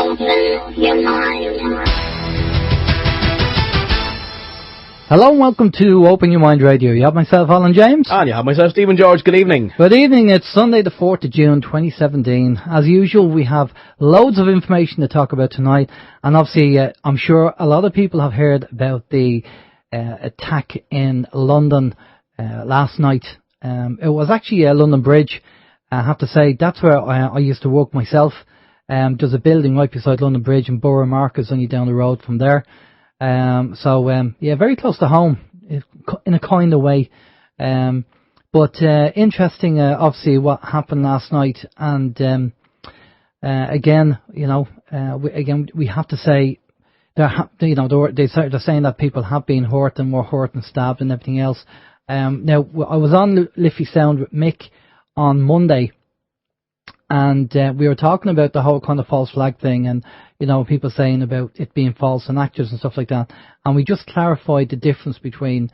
Open your mind. Hello and welcome to Open Your Mind Radio. You have myself, Alan James. And you have myself, Stephen George. Good evening. Good evening. It's Sunday the 4th of June 2017. As usual, we have loads of information to talk about tonight. And obviously, I'm sure a lot of people have heard about the attack in London last night. It was actually London Bridge. I have to say, that's where I used to work myself. There's a building right beside London Bridge in Borough Market, only down the road from there. Very close to home in a kind of way. But interesting, obviously, what happened last night. And again, we have to say, they're saying that people have been hurt and were hurt and stabbed and everything else. Now, I was on Liffey Sound with Mick on Monday, and we were talking about the whole kind of false flag thing, and people saying about it being false and actors and stuff like that. And we just clarified the difference between,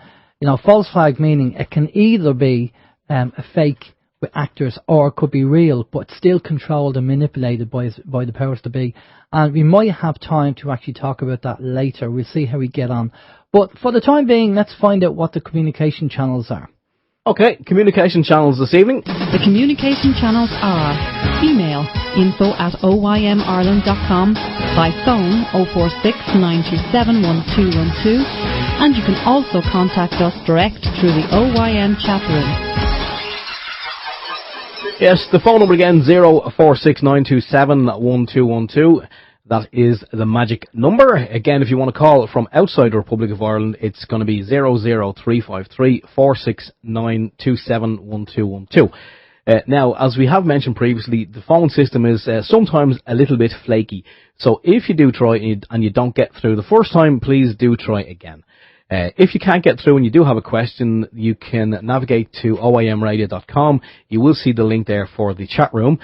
false flag meaning it can either be a fake with actors or it could be real, but still controlled and manipulated by the powers to be. And we might have time to actually talk about that later. We'll see how we get on. But for the time being, let's find out what the communication channels are. Okay, communication channels this evening. The communication channels are email info@oymireland.com, by phone 046 927 1212, and you can also contact us direct through the OYM chat room. Yes, the phone number again, 046 927 1212. That is the magic number. Again, if you want to call from outside the Republic of Ireland, it's going to be 00353 469 271212. Now, as we have mentioned previously, the phone system is sometimes a little bit flaky. So if you do try and you don't get through the first time, please do try again. If you can't get through and you do have a question, you can navigate to oymradio.com. You will see the link there for the chat room,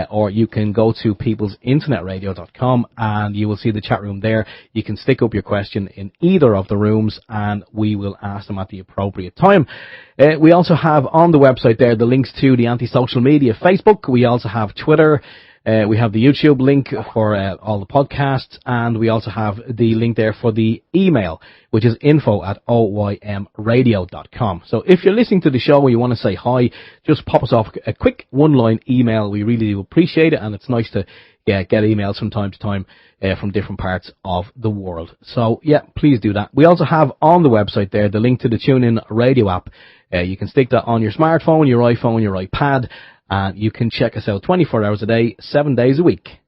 or you can go to peoplesinternetradio.com and you will see the chat room there. You can stick up your question in either of the rooms and we will ask them at the appropriate time. We also have on the website there the links to the anti-social media Facebook. We also have Twitter. We have the YouTube link for all the podcasts, and we also have the link there for the email, which is info@oymradio.com. So if you're listening to the show and you want to say hi, just pop us off a quick one-line email. We really do appreciate it, and it's nice to get emails from time to time from different parts of the world. So, please do that. We also have on the website there the link to the TuneIn radio app. You can stick that on your smartphone, your iPhone, your iPad, and you can check us out 24 hours a day, 7 days a week.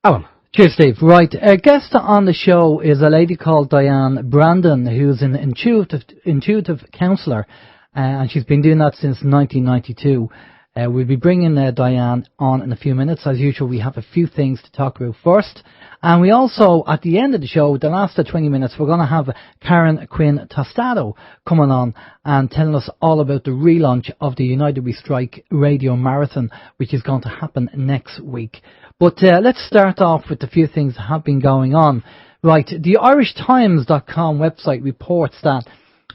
Alan. Cheers, Steve. Right, our guest on the show is a lady called Diane Brandon, who's an intuitive counsellor, and she's been doing that since 1992. We'll be bringing Diane on in a few minutes. As usual, we have a few things to talk about first. And we also, at the end of the show, the last 20 minutes, we're going to have Karen Quinn Tostado coming on and telling us all about the relaunch of the United We Strike Radio Marathon, which is going to happen next week. But let's start off with a few things that have been going on. Right, the IrishTimes.com website reports that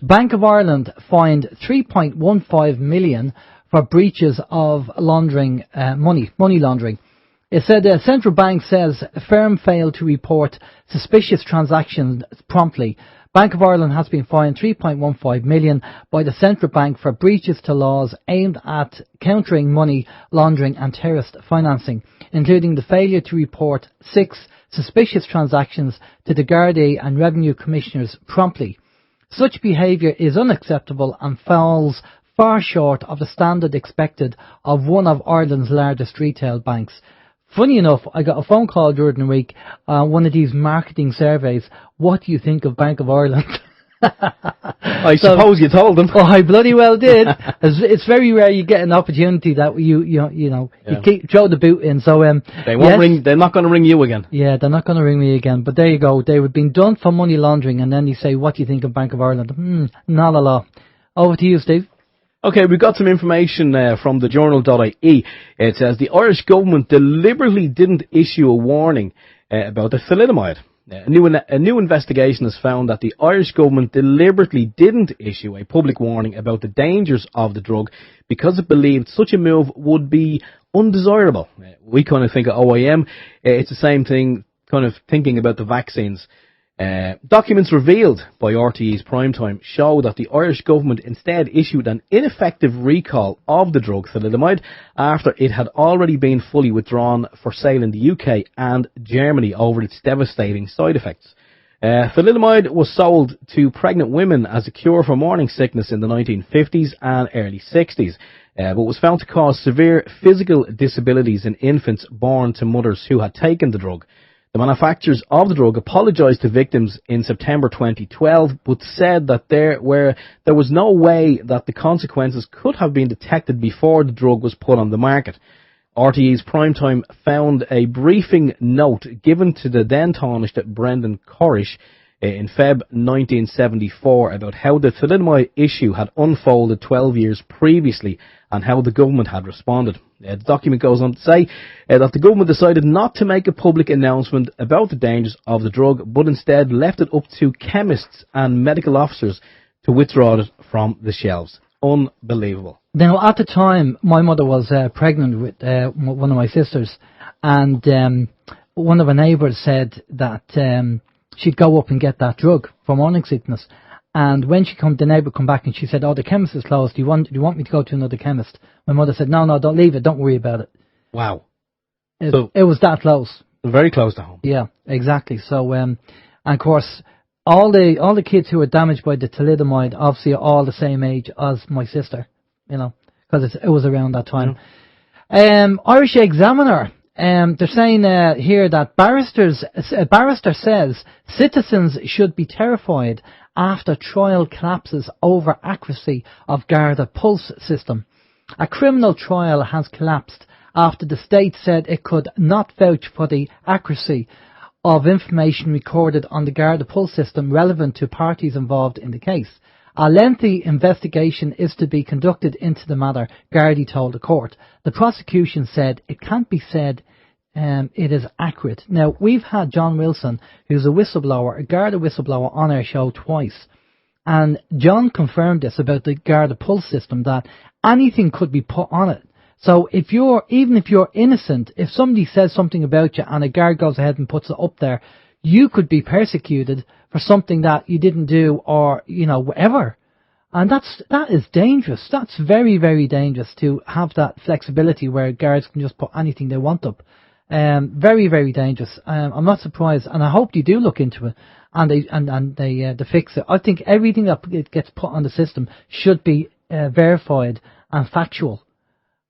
Bank of Ireland fined 3.15 million for breaches of laundering money laundering. It said the central bank says a firm failed to report suspicious transactions promptly. Bank of Ireland has been fined 3.15 million by the central bank for breaches to laws aimed at countering money laundering and terrorist financing, including the failure to report 6 suspicious transactions to the Garda and Revenue Commissioners promptly. Such behaviour is unacceptable and falls far short of the standard expected of one of Ireland's largest retail banks. Funny enough, I got a phone call during the week, one of these marketing surveys. What do you think of Bank of Ireland? I suppose you told them. Oh, I bloody well did. It's very rare you get an opportunity that you throw the boot in. So they won't ring. They're not going to ring you again. Yeah, they're not going to ring me again. But there you go. They were being done for money laundering, and then you say, "What do you think of Bank of Ireland?" Not a lot. Over to you, Steve. Okay, we've got some information from the journal.ie. It says the Irish government deliberately didn't issue a warning about the thalidomide. A new investigation has found that the Irish government deliberately didn't issue a public warning about the dangers of the drug because it believed such a move would be undesirable. We kind of think of OYM. It's the same thing kind of thinking about the vaccines. Documents revealed by RTE's Primetime show that the Irish government instead issued an ineffective recall of the drug thalidomide after it had already been fully withdrawn for sale in the UK and Germany over its devastating side effects. Thalidomide was sold to pregnant women as a cure for morning sickness in the 1950s and early 60s, but was found to cause severe physical disabilities in infants born to mothers who had taken the drug. The manufacturers of the drug apologised to victims in September 2012, but said that there was no way that the consequences could have been detected before the drug was put on the market. RTE's Primetime found a briefing note given to the then Taoiseach Brendan Corish in Feb 1974 about how the thalidomide issue had unfolded 12 years previously and how the government had responded. The document goes on to say that the government decided not to make a public announcement about the dangers of the drug, but instead left it up to chemists and medical officers to withdraw it from the shelves. Unbelievable. Now, at the time, my mother was pregnant with one of my sisters, and one of her neighbours said that she'd go up and get that drug for morning sickness. And when the neighbour come back and she said, "Oh, the chemist is closed. Do you want me to go to another chemist?" My mother said, "No, don't leave it. Don't worry about it." Wow. It was that close. Very close to home. Yeah, exactly. So, and of course, all the kids who were damaged by the thalidomide obviously are all the same age as my sister, because it was around that time. Irish Examiner. They're saying here that barrister says citizens should be terrified after trial collapses over accuracy of Garda Pulse system. A criminal trial has collapsed after the state said it could not vouch for the accuracy of information recorded on the Garda Pulse system relevant to parties involved in the case. A lengthy investigation is to be conducted into the matter, Gardaí told the court. The prosecution said it can't be said it is accurate. Now, we've had John Wilson, who's a whistleblower, a Garda whistleblower, on our show twice. And John confirmed this about the Garda Pulse system, that anything could be put on it. So even if you're innocent, if somebody says something about you and a guard goes ahead and puts it up there, you could be persecuted for something that you didn't do, or, whatever. And that is dangerous. That's very, very dangerous to have that flexibility where guards can just put anything they want up. Very, very dangerous. I'm not surprised, and I hope you do look into it and they fix it. I think everything that gets put on the system should be verified and factual,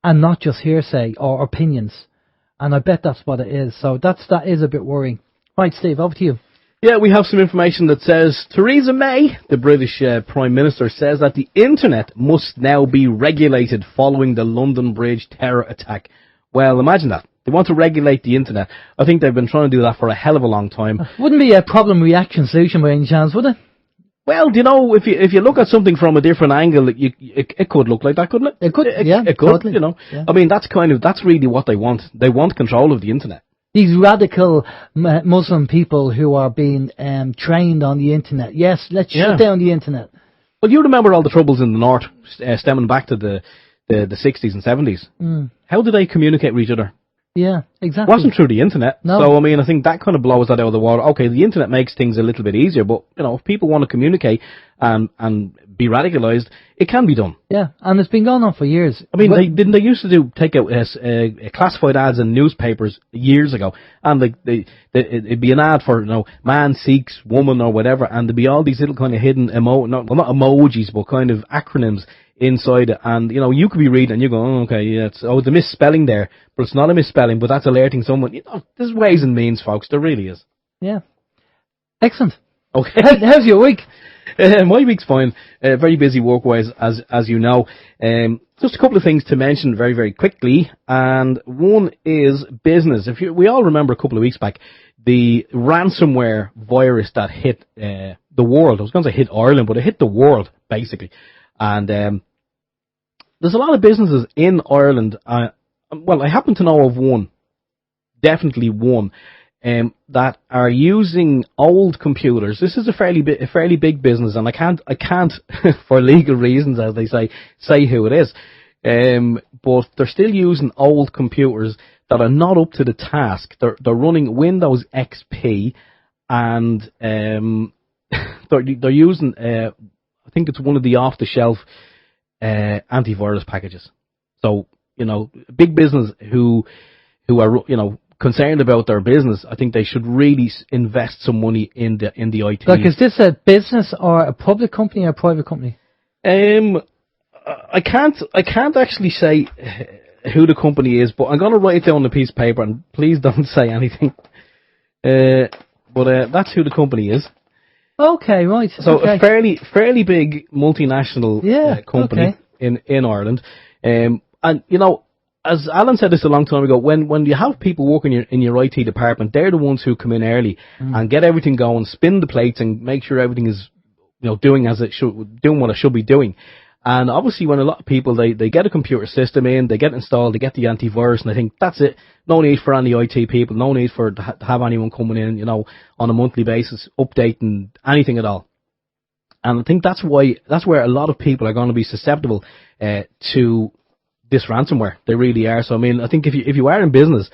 and not just hearsay or opinions. And I bet that's what it is. So that is a bit worrying. Right, Steve, over to you. Yeah, we have some information that says Theresa May, the British Prime Minister, says that the internet must now be regulated following the London Bridge terror attack. Well, imagine that. They want to regulate the internet. I think they've been trying to do that for a hell of a long time. Wouldn't be a problem reaction solution by any chance, would it? Well, if you look at something from a different angle, it could look like that, couldn't it? It could, it could, totally. Yeah. I mean, that's really what they want. They want control of the internet. These radical Muslim people who are being trained on the internet. Yes, let's shut down the internet. Well, you remember all the troubles in the north, stemming back to the 60s and 70s. How did they communicate with each other? Yeah, exactly. It wasn't through the internet. No. So, I mean, I think that kind of blows that out of the water. Okay, the internet makes things a little bit easier, but, if people want to communicate and be radicalised, it can be done. Yeah, and it's been going on for years. I mean, they used to take out classified ads in newspapers years ago, and it'd be an ad for, man seeks woman or whatever, and there'd be all these little kind of hidden not emojis, but kind of acronyms inside it, and you could be reading and you go, oh, okay, yeah, it's a misspelling there, but it's not a misspelling, but that's alerting someone. There's ways and means, folks. There really is. Yeah. Excellent. Okay. How's your week? My week's fine. Very busy work-wise, as you know. Just a couple of things to mention very, very quickly, and one is business. We all remember a couple of weeks back the ransomware virus that hit the world. I was going to say hit Ireland, but it hit the world basically. And there's a lot of businesses in Ireland. Well, I happen to know of one, definitely one, that are using old computers. This is a fairly big business, and I can't for legal reasons, as they say who it is. but they're still using old computers that are not up to the task. They're running Windows XP, and they're using I think it's one of the off-the-shelf antivirus packages. So, big business who are, concerned about their business, I think they should really invest some money in the IT. Like, is this a business or a public company or a private company? I can't actually say who the company is, but I'm going to write it down on a piece of paper, and please don't say anything. But that's who the company is. Okay, right. So okay. a fairly big multinational company in Ireland. And as Alan said this a long time ago, when you have people working in your IT department, they're the ones who come in early and get everything going, spin the plates, and make sure everything is doing what it should be doing. And obviously, when a lot of people they get a computer system in, they get installed, they get the antivirus, and I think that's it. No need for any IT people, no need for to have anyone coming in, on a monthly basis, updating anything at all. And I think that's where a lot of people are going to be susceptible to this ransomware. They really are. So I mean, I think if you are in business,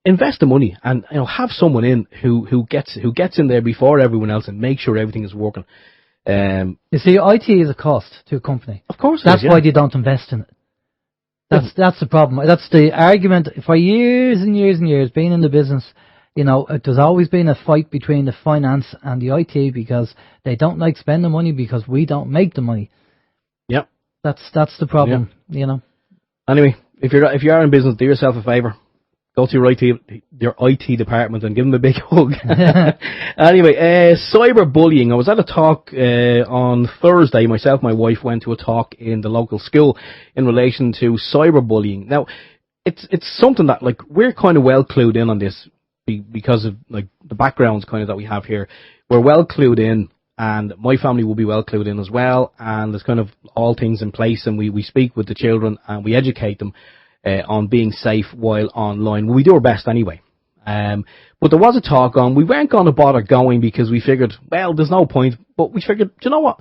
invest the money and have someone in who gets in there before everyone else and make sure everything is working. You see, IT is a cost to a company. Of course, that's why they don't invest in it. That's the problem. That's the argument for years and years and years. Being in the business, there's always been a fight between the finance and the IT because they don't like spending money because we don't make the money. Yep. That's the problem. Anyway, if you are in business, do yourself a favour. Go to your IT department and give them a big hug. Anyway, cyberbullying. I was at a talk on Thursday. Myself and my wife went to a talk in the local school in relation to cyberbullying. Now, it's something that we're kind of well clued in on this because of the backgrounds kind of that we have here. We're well clued in, and my family will be well clued in as well. And there's kind of all things in place, and we speak with the children and we educate them on being safe while online. Well, we do our best anyway. But there was a talk on. We weren't going to bother going because we figured, well, there's no point. But we figured, you know what?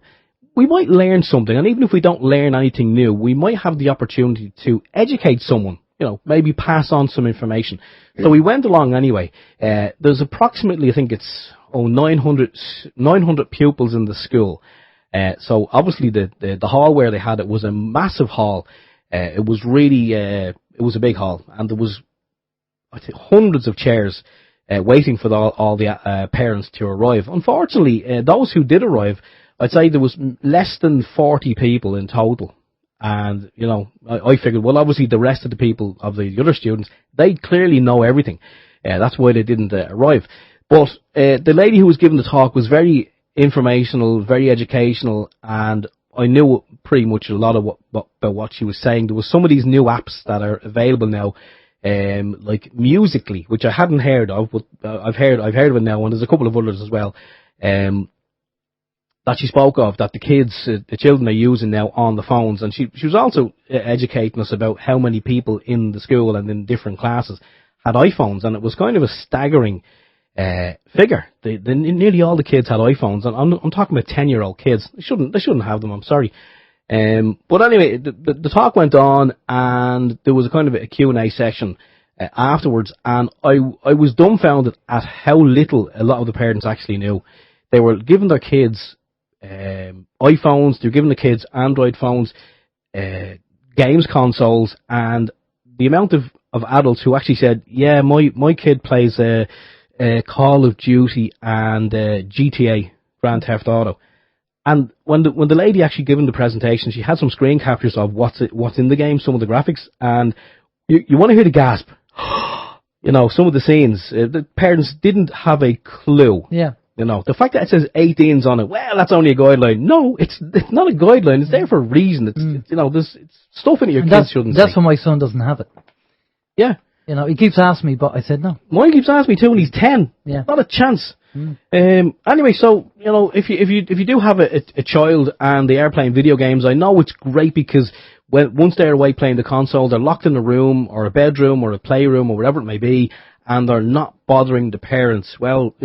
We might learn something. And even if we don't learn anything new, we might have the opportunity to educate someone, maybe pass on some information. So we went along anyway. There's approximately, I think it's 900 pupils in the school. So obviously the hall where they had it was a massive hall. It was really, it was a big hall, and there was, I think, hundreds of chairs waiting for all the parents to arrive. Unfortunately, those who did arrive, I'd say there was less than 40 people in total. And, I figured, well, obviously the rest of the people, of the other students, they clearly know everything. That's why they didn't arrive. But the lady who was giving the talk was very informational, very educational, and I knew pretty much a lot of about what she was saying. There was some of these new apps that are available now, like Musical.ly, which I hadn't heard of, but I've heard of it now, and there's a couple of others as well, that she spoke of, that the children are using now on the phones. And she was also educating us about how many people in the school and in different classes had iPhones, and it was kind of a staggering figure. Nearly all the kids had iPhones, and I'm talking about 10-year-old kids. They shouldn't have them. I'm sorry. But anyway, the talk went on, and there was a kind of a Q&A session afterwards, and I was dumbfounded at how little a lot of the parents actually knew. They were giving their kids iPhones. They were giving the kids Android phones, games consoles, and the amount of adults who actually said, "Yeah, my kid plays Call of Duty and GTA, Grand Theft Auto." And when the lady actually given the presentation, she had some screen captures of what's in the game, some of the graphics, and you want to hear the gasp. Some of the scenes, the parents didn't have a clue. Yeah. The fact that it says 18s on it, well, that's only a guideline. No, it's not a guideline. It's there for a reason. There's stuff in it your kids shouldn't see. That's why my son doesn't have it. Yeah. He keeps asking me, but I said no. Mine keeps asking me too, and he's 10. Yeah. Not a chance. Anyway, so, if you do have a child and they are playing video games, I know it's great because once they're away playing the console, they're locked in a room or a bedroom or a playroom or whatever it may be, and they're not bothering the parents. Well,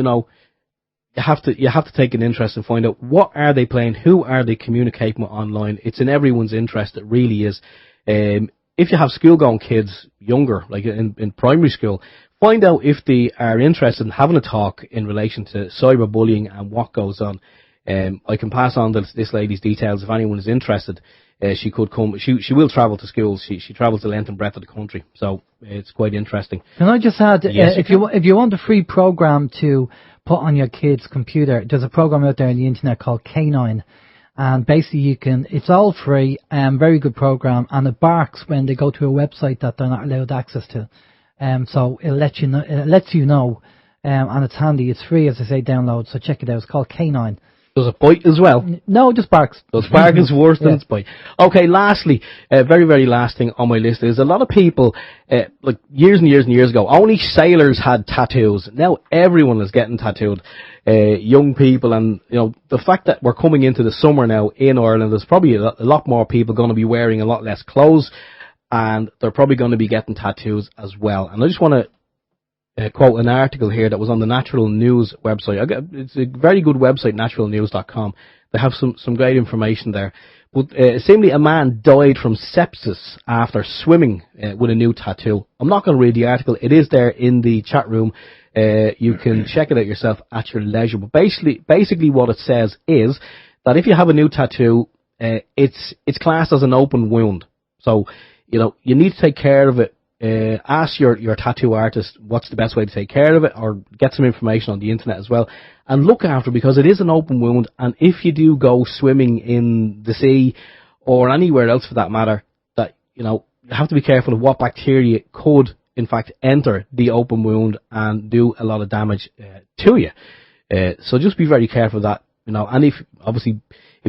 you have to take an interest and find out what are they playing, who are they communicating with online. It's in everyone's interest. It really is. If you have school-going kids younger, like in primary school, find out if they are interested in having a talk in relation to cyberbullying and what goes on. I can pass on this lady's details if anyone is interested. She could come. She will travel to schools. She travels the length and breadth of the country, so it's quite interesting. Can I just add, yes, if you want a free program to put on your kid's computer, there's a program out there on the internet called K9, and basically it's all free, very good program, and it barks when they go to a website that they're not allowed access to. So it lets you know, and it's handy. It's free, as I say, download. So check it out. It's called K9. Does it bite as well? No, just barks. Does bark is worse than its bite. Okay, lastly, very, very last thing on my list is a lot of people, like years and years and years ago, only sailors had tattoos. Now everyone is getting tattooed. Young people, and the fact that we're coming into the summer now in Ireland, there's probably a lot more people going to be wearing a lot less clothes, and they're probably going to be getting tattoos as well. And I just want to quote an article here that was on the Natural News website. It's a very good website, naturalnews.com. They have some great information there. But seemingly a man died from sepsis after swimming with a new tattoo. I'm not going to read the article. It is there in the chat room. You can check it out yourself at your leisure. But basically what it says is that if you have a new tattoo, it's classed as an open wound. So, you need to take care of it. Ask your tattoo artist what's the best way to take care of it, or get some information on the internet as well, and look after it, because it is an open wound. And if you do go swimming in the sea or anywhere else for that matter, that you have to be careful of what bacteria could in fact enter the open wound and do a lot of damage to you. So just be very careful of that. And if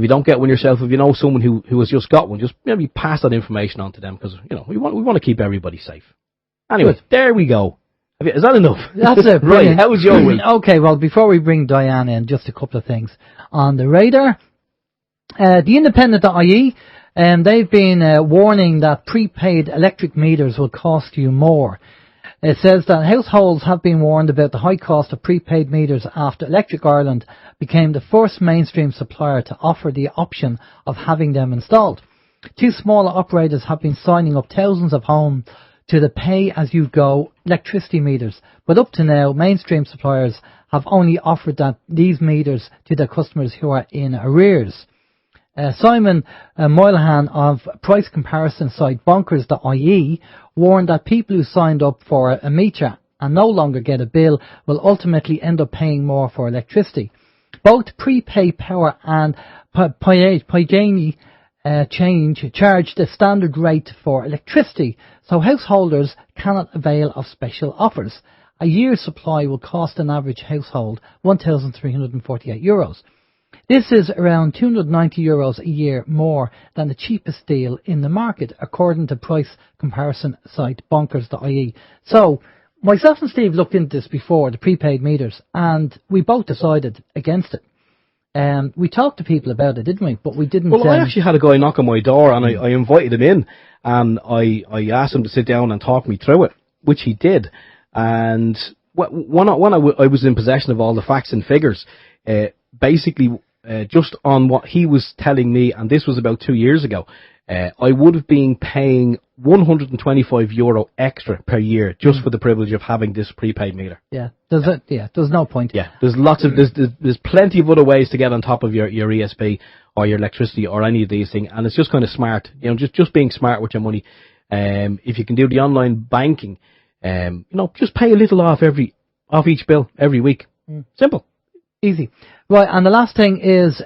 you don't get one yourself, if you know someone who has just got one, just maybe pass that information on to them, because we want to keep everybody safe. Anyway, There we go. Is that enough? That's it. Right. How was your week? Okay. Well, before we bring Diane in, just a couple of things on the radar. The Independent.ie, they've been warning that prepaid electric meters will cost you more. It says that households have been warned about the high cost of prepaid meters after Electric Ireland became the first mainstream supplier to offer the option of having them installed. Two smaller operators have been signing up thousands of homes to the pay-as-you-go electricity meters, but up to now, mainstream suppliers have only offered these meters to their customers who are in arrears. Simon Moynihan of price comparison site bonkers.ie warned that people who signed up for a meter and no longer get a bill will ultimately end up paying more for electricity. Both Prepaid Power and PG&E charge the standard rate for electricity, so householders cannot avail of special offers. A year's supply will cost an average household €1,348. This is around €290 a year more than the cheapest deal in the market, according to price comparison site bonkers.ie. So, myself and Steve looked into this before, the prepaid meters, and we both decided against it. We talked to people about it, didn't we? But we didn't. Well, I actually had a guy knock on my door, and I invited him in, and I asked him to sit down and talk me through it, which he did. And when I was in possession of all the facts and figures, basically, just on what he was telling me, and this was about 2 years ago, I would have been paying €125 extra per year just for the privilege of having this prepaid meter. Yeah, there's no point. Yeah, there's there's plenty of other ways to get on top of your ESP or your electricity or any of these things, and it's just kind of smart. Just being smart with your money. If you can do the online banking, just pay a little off each bill every week. Simple. Easy. Right, and the last thing is,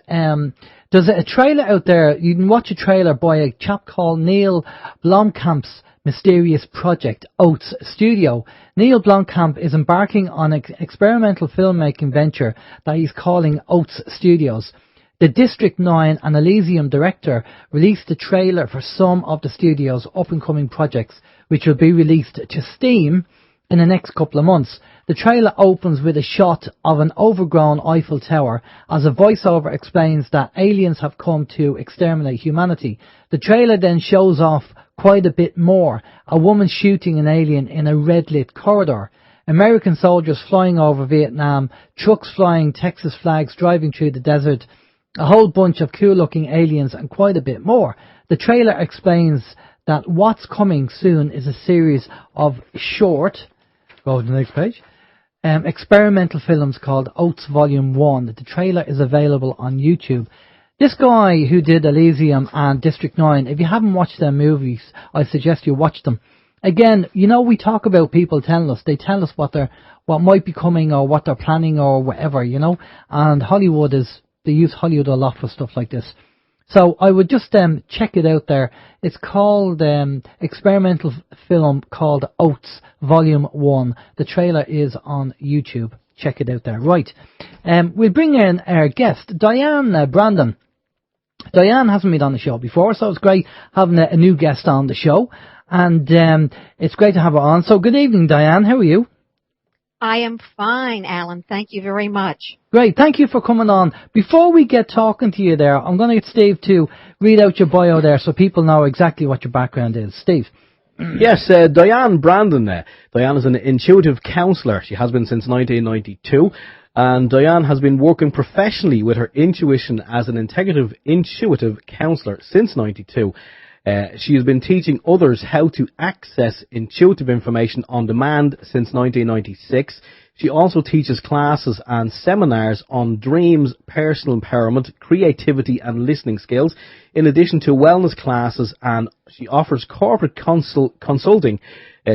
there's a trailer out there. You can watch a trailer by a chap called Neil Blomkamp's mysterious project, Oats Studio. Neil Blomkamp is embarking on an experimental filmmaking venture that he's calling Oats Studios. The District 9 and Elysium director released the trailer for some of the studio's up-and-coming projects, which will be released to Steam in the next couple of months. The trailer opens with a shot of an overgrown Eiffel Tower as a voiceover explains that aliens have come to exterminate humanity. The trailer then shows off quite a bit more. A woman shooting an alien in a red-lit corridor. American soldiers flying over Vietnam, trucks flying Texas flags, driving through the desert, a whole bunch of cool-looking aliens, and quite a bit more. The trailer explains that what's coming soon is a series of short, go to the next page, experimental films called Oats Volume 1. The trailer is available on YouTube. This guy who did Elysium and District 9, if you haven't watched their movies, I suggest you watch them. Again, you know, we talk about people telling us, they tell us what might be coming or what they're planning or whatever, you know, and they use Hollywood a lot for stuff like this. So I would just check it out there. It's called experimental film called Oats Volume 1. The trailer is on YouTube. Check it out there. Right. We'll bring in our guest, Diane Brandon. Diane hasn't been on the show before, so it's great having a new guest on the show. And it's great to have her on. So good evening, Diane. How are you? I am fine, Alan. Thank you very much. Great. Thank you for coming on. Before we get talking to you there, I'm going to get Steve to read out your bio there so people know exactly what your background is. Steve. Yes, Diane Brandon. Diane is an intuitive counsellor. She has been since 1992. And Diane has been working professionally with her intuition as an integrative intuitive counsellor since 92. She has been teaching others how to access intuitive information on demand since 1996. She also teaches classes and seminars on dreams, personal empowerment, creativity and listening skills, in addition to wellness classes, and she offers corporate consulting.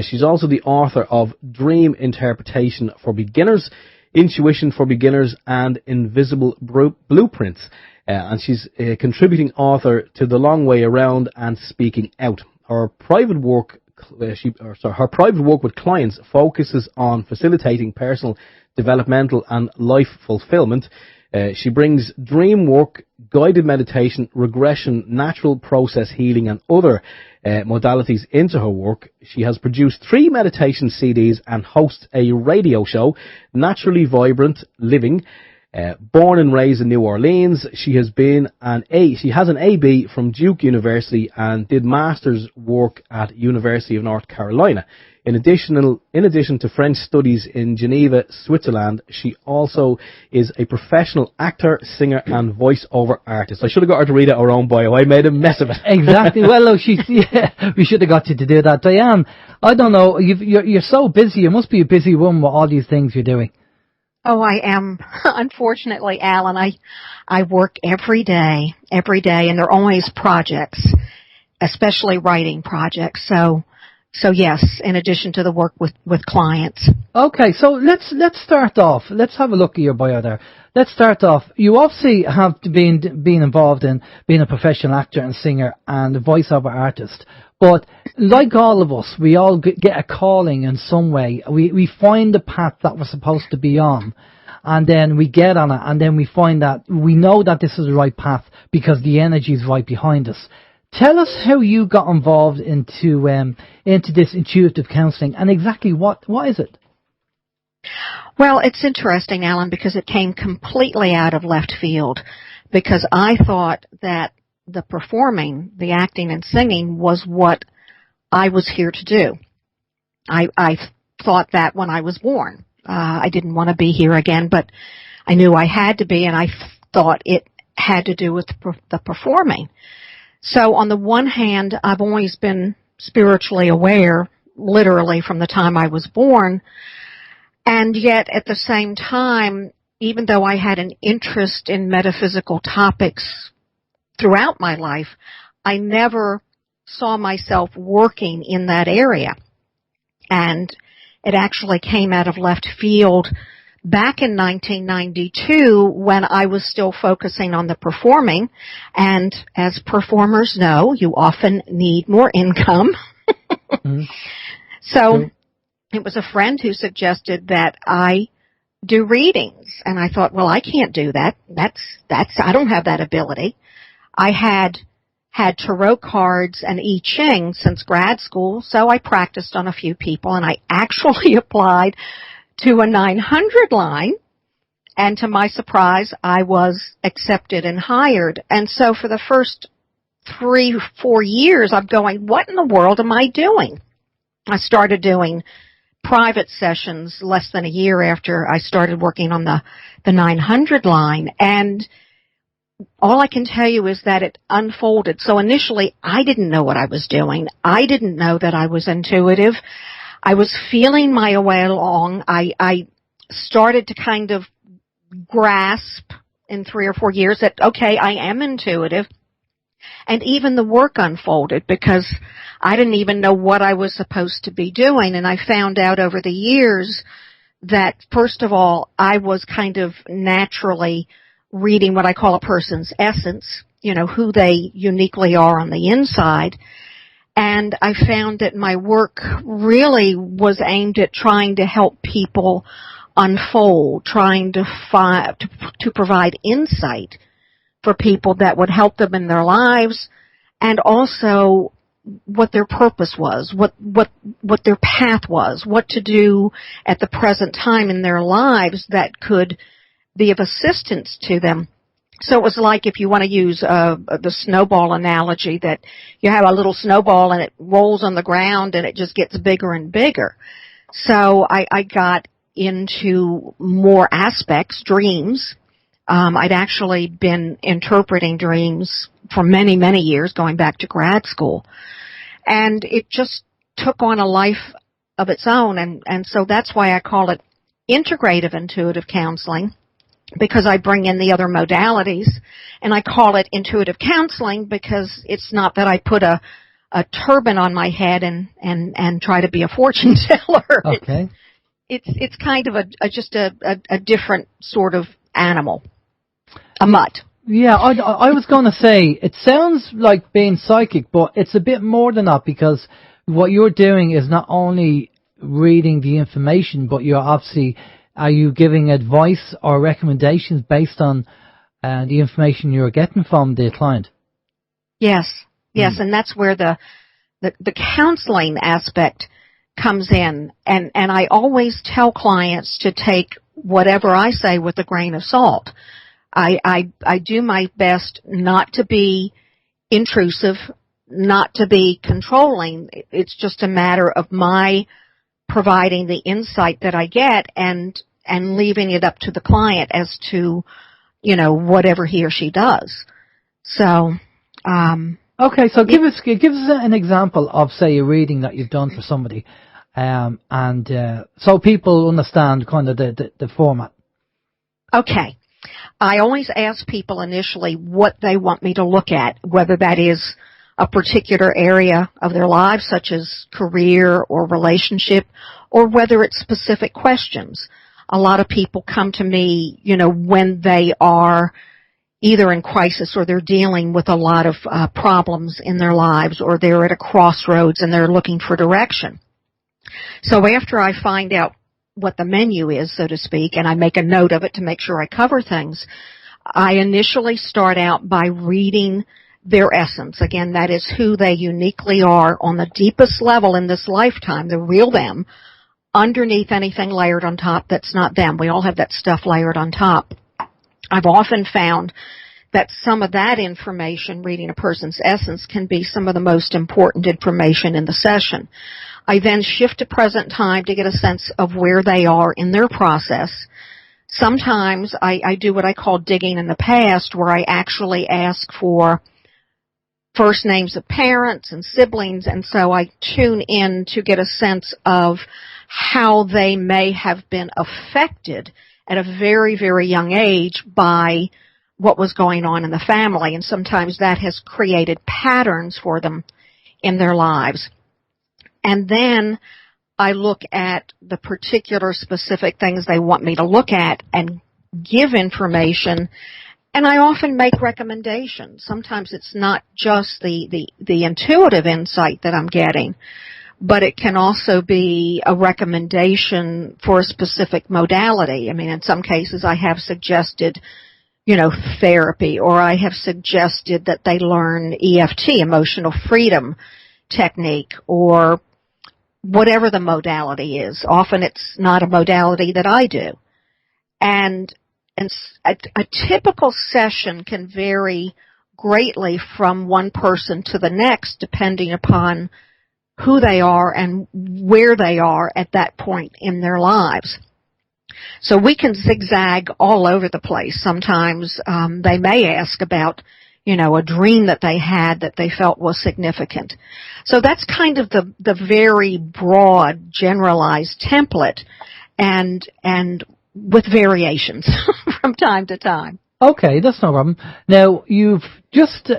She's also the author of Dream Interpretation for Beginners, Intuition for Beginners and Invisible Blueprints. And she's a contributing author to The Long Way Around and Speaking Out. Her private work with clients focuses on facilitating personal, developmental and life fulfillment. She brings dream work, guided meditation, regression, natural process healing and other modalities into her work. She has produced 3 meditation CDs and hosts a radio show, Naturally Vibrant Living. Born and raised in New Orleans, she has an AB from Duke University and did master's work at University of North Carolina. In addition to French studies in Geneva, Switzerland, she also is a professional actor, singer and voiceover artist. I should have got her to read out her own bio. I made a mess of it. Exactly. Well, look, we should have got you to do that. Diane, I don't know, you're so busy. You must be a busy woman with all these things you're doing. Oh, I am. Unfortunately, Alan, I work every day, and there are always projects, especially writing projects. So yes, in addition to the work with clients. Okay, so let's start off. Let's have a look at your bio there. Let's start off. You obviously have been involved in being a professional actor and singer and a voiceover artist. But like all of us, we all get a calling in some way. We find the path that we're supposed to be on, and then we get on it, and then we find that we know that this is the right path because the energy is right behind us. Tell us how you got involved into this intuitive counselling, and exactly what is it? Well, it's interesting, Alan, because it came completely out of left field, because I thought that the performing, the acting and singing was what I was here to do. I thought that when I was born. I didn't want to be here again, but I knew I had to be, and I thought it had to do with the performing. So on the one hand, I've always been spiritually aware, literally from the time I was born, and yet at the same time, even though I had an interest in metaphysical topics throughout my life, I never saw myself working in that area. And it actually came out of left field back in 1992 when I was still focusing on the performing. And as performers know, you often need more income. Mm-hmm. So it was a friend who suggested that I do readings. And I thought, well, I can't do that. I don't have that ability. I had tarot cards and I Ching since grad school, so I practiced on a few people, and I actually applied to a 900 line, and to my surprise, I was accepted and hired. And so for the first 3-4 years, I'm going, what in the world am I doing? I started doing private sessions less than a year after I started working on the 900 line, and all I can tell you is that it unfolded. So initially, I didn't know what I was doing. I didn't know that I was intuitive. I was feeling my way along. I started to kind of grasp in 3 or 4 years that, okay, I am intuitive. And even the work unfolded because I didn't even know what I was supposed to be doing. And I found out over the years that, first of all, I was kind of naturally reading what I call a person's essence, who they uniquely are on the inside. And I found that my work really was aimed at trying to help people unfold, trying to provide insight for people that would help them in their lives, and also what their purpose was, what their path was, what to do at the present time in their lives that could be of assistance to them. So it was like, if you want to use the snowball analogy, that you have a little snowball and it rolls on the ground and it just gets bigger and bigger. So I got into more aspects, dreams. I'd actually been interpreting dreams for many, many years, going back to grad school. And it just took on a life of its own. And so that's why I call it Integrative Intuitive Counseling, because I bring in the other modalities. And I call it Intuitive Counseling because it's not that I put a turban on my head and try to be a fortune teller. Okay. It's kind of just a different sort of animal. A mutt. Yeah, I was going to say, it sounds like being psychic, but it's a bit more than that, because what you're doing is not only reading the information, but are you giving advice or recommendations based on the information you're getting from the client? Yes, and that's where the counseling aspect comes in, and I always tell clients to take whatever I say with a grain of salt. I do my best not to be intrusive, not to be controlling. It's just a matter of my providing the insight that I get and leaving it up to the client as to, whatever he or she does. So, okay, so give us an example of, say, a reading that you've done for somebody, so people understand kind of the format. Okay. I always ask people initially what they want me to look at, whether that is a particular area of their lives, such as career or relationship, or whether it's specific questions. A lot of people come to me, when they are either in crisis or they're dealing with a lot of problems in their lives, or they're at a crossroads and they're looking for direction. So after I find out what the menu is, so to speak, and I make a note of it to make sure I cover things, I initially start out by reading their essence. Again, that is who they uniquely are on the deepest level in this lifetime, the real them, underneath anything layered on top that's not them. We all have that stuff layered on top. I've often found that some of that information, reading a person's essence, can be some of the most important information in the session. I then shift to present time to get a sense of where they are in their process. Sometimes I do what I call digging in the past, where I actually ask for first names of parents and siblings, and so I tune in to get a sense of how they may have been affected at a very, very young age by what was going on in the family, and sometimes that has created patterns for them in their lives. And then I look at the particular specific things they want me to look at and give information, and I often make recommendations. Sometimes it's not just the intuitive insight that I'm getting, but it can also be a recommendation for a specific modality. I mean, in some cases I have suggested, therapy, or I have suggested that they learn EFT, emotional freedom technique, or whatever the modality is. Often it's not a modality that I do. And a typical session can vary greatly from one person to the next, depending upon who they are and where they are at that point in their lives. So we can zigzag all over the place. Sometimes they may ask about, a dream that they had that they felt was significant. So that's kind of the very broad, generalized template, and with variations from time to time. Okay, that's no problem. Now, you've just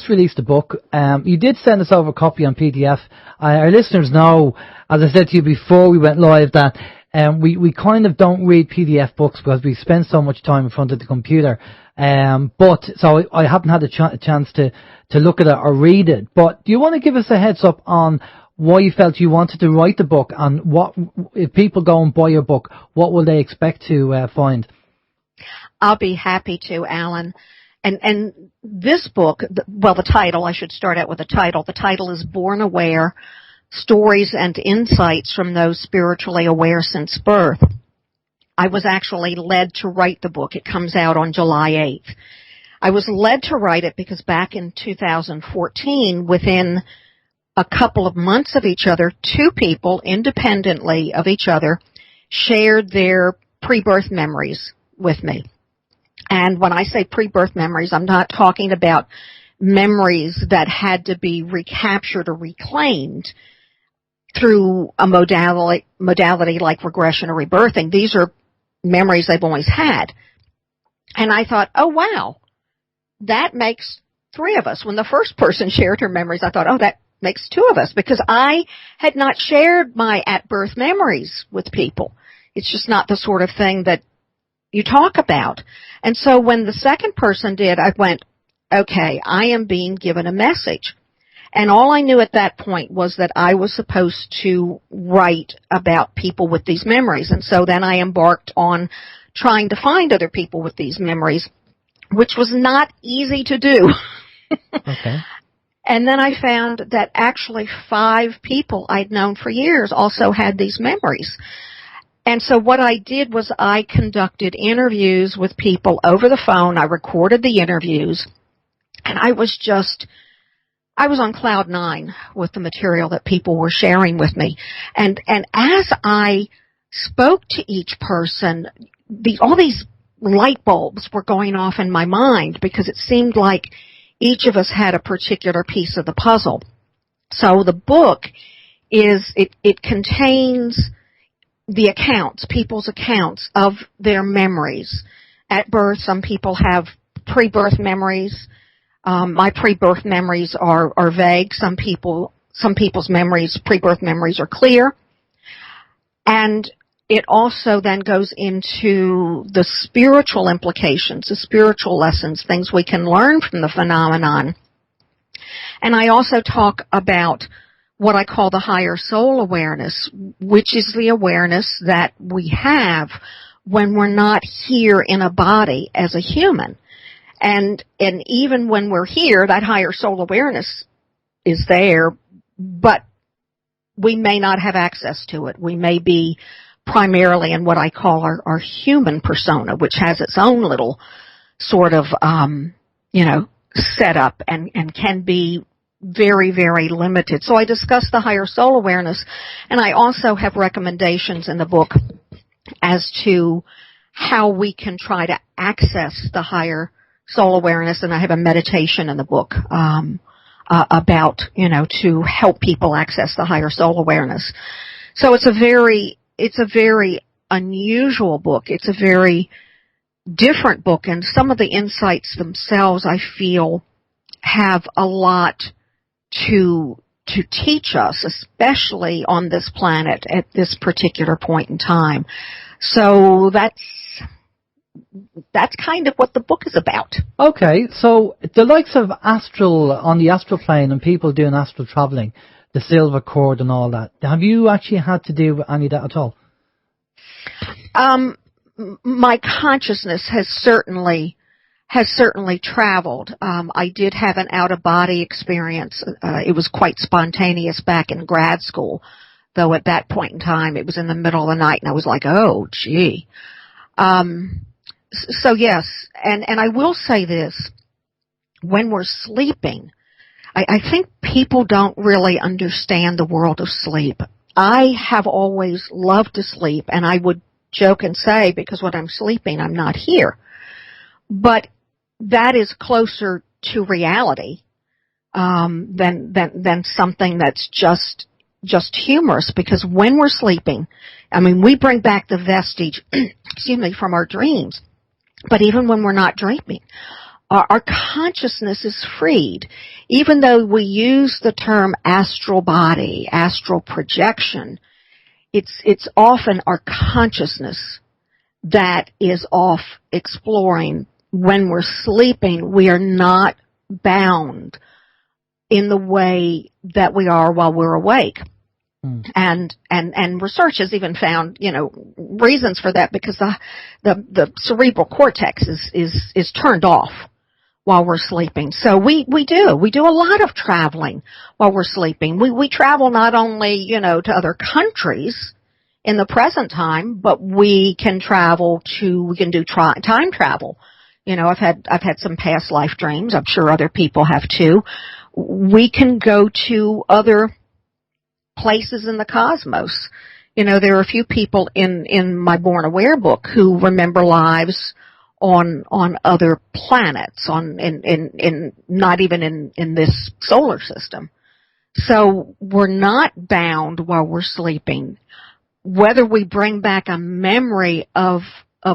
released a book. You did send us over a copy on PDF. Our listeners know, as I said to you before we went live, that we kind of don't read PDF books because we spend so much time in front of the computer. But so I haven't had a chance to look at it or read it. But do you want to give us a heads up on why you felt you wanted to write the book, and what, if people go and buy your book, what will they expect to find? I'll be happy to, Alan. And this book, the title, I should start out with the title. The title is Born Aware, Stories and Insights from Those Spiritually Aware Since Birth. I was actually led to write the book. It comes out on July 8th. I was led to write it because back in 2014, within a couple of months of each other, two people independently of each other shared their pre-birth memories with me. And when I say pre-birth memories, I'm not talking about memories that had to be recaptured or reclaimed through a modality like regression or rebirthing. These are memories they've always had. And I thought, oh, wow, that makes three of us. When the first person shared her memories, I thought, oh, that makes two of us, because I had not shared my at-birth memories with people. It's just not the sort of thing that you talk about. And so when the second person did, I went, okay, I am being given a message. And all I knew at that point was that I was supposed to write about people with these memories. And so then I embarked on trying to find other people with these memories, which was not easy to do. Okay. And then I found that actually 5 people I'd known for years also had these memories. And so what I did was I conducted interviews with people over the phone. I recorded the interviews, and I was on cloud 9 with the material that people were sharing with me. And as I spoke to each person, all these light bulbs were going off in my mind, because it seemed like each of us had a particular piece of the puzzle. So the book it contains the accounts, people's accounts of their memories. At birth, some people have pre-birth memories. My pre-birth memories are vague. Some people's memories, pre-birth memories, are clear. And it also then goes into the spiritual implications, the spiritual lessons, things we can learn from the phenomenon. And I also talk about what I call the higher soul awareness, which is the awareness that we have when we're not here in a body as a human. And even when we're here, that higher soul awareness is there, but we may not have access to it. We may be primarily in what I call our human persona, which has its own little sort of, setup and can be very, very limited. So I discuss the higher soul awareness, and I also have recommendations in the book as to how we can try to access the higher soul awareness, and I have a meditation in the book about, to help people access the higher soul awareness. So it's a very unusual book. It's a very different book, and some of the insights themselves, I feel, have a lot to teach us, especially on this planet at this particular point in time. So that's kind of what the book is about. Okay, so the likes of on the astral plane and people doing astral traveling, the silver cord and all that, have you actually had to do with any of that at all? My consciousness has certainly traveled. I did have an out-of-body experience. It was quite spontaneous back in grad school, though at that point in time it was in the middle of the night, and I was like, oh, gee. So yes, and I will say this, when we're sleeping, I think people don't really understand the world of sleep. I have always loved to sleep, and I would joke and say, because when I'm sleeping, I'm not here. But that is closer to reality than something that's just humorous, because when we're sleeping, I mean, we bring back the vestige, from our dreams. But even when we're not dreaming, our consciousness is freed. Even though we use the term astral body, astral projection, it's often our consciousness that is off exploring. When we're sleeping, we are not bound in the way that we are while we're awake. And research has even found, reasons for that, because the cerebral cortex is turned off while we're sleeping. So we do a lot of traveling while we're sleeping. We travel not only, to other countries in the present time, but we can do time travel. I've had some past life dreams. I'm sure other people have too. We can go to other places in the cosmos. There are a few people in my Born Aware book who remember lives on other planets, in not even in this solar system. So we're not bound while we're sleeping. Whether we bring back a memory of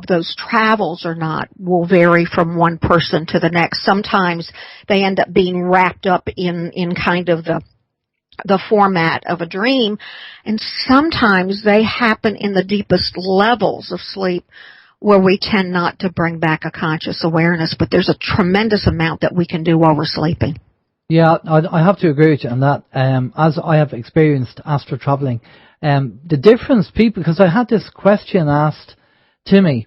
those travels or not will vary from one person to the next. Sometimes they end up being wrapped up in kind of the format of a dream, and sometimes they happen in the deepest levels of sleep where we tend not to bring back a conscious awareness, but there's a tremendous amount that we can do while we're sleeping. Yeah, I have to agree with you on that. As I have experienced astral traveling, the difference, because I had this question asked to me,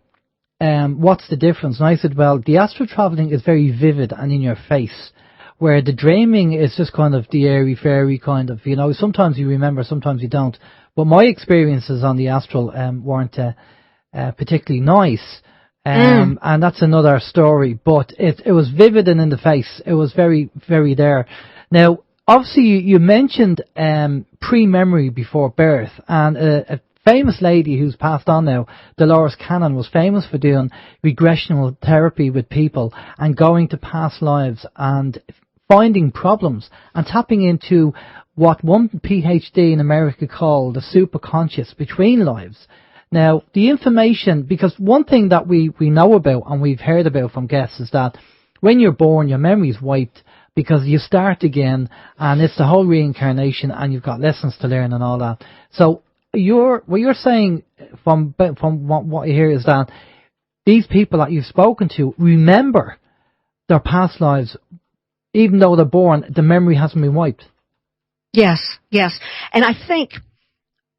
what's the difference? And I said, well, the astral traveling is very vivid and in your face, where the dreaming is just kind of the airy-fairy kind of, sometimes you remember, sometimes you don't. But my experiences on the astral weren't particularly nice, and that's another story. But it was vivid and in the face. It was very, very there. Now, obviously, you mentioned pre-memory before birth, and a famous lady who's passed on now, Dolores Cannon, was famous for doing regressional therapy with people and going to past lives and finding problems and tapping into what one PhD in America called the superconscious between lives. Now, the information, because one thing that we know about and we've heard about from guests is that when you're born, your memory's wiped because you start again, and it's the whole reincarnation, and you've got lessons to learn and all that. So what you're saying from what you hear is that these people that you've spoken to remember their past lives. Even though they're born, the memory hasn't been wiped. Yes. And I think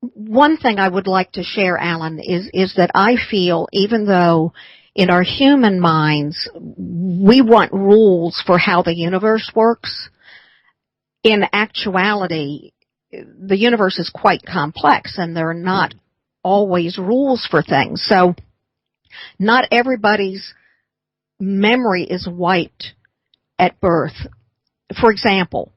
one thing I would like to share, Alan, is that I feel, even though in our human minds we want rules for how the universe works, in actuality, the universe is quite complex, and there are not always rules for things. So not everybody's memory is wiped at birth. For example,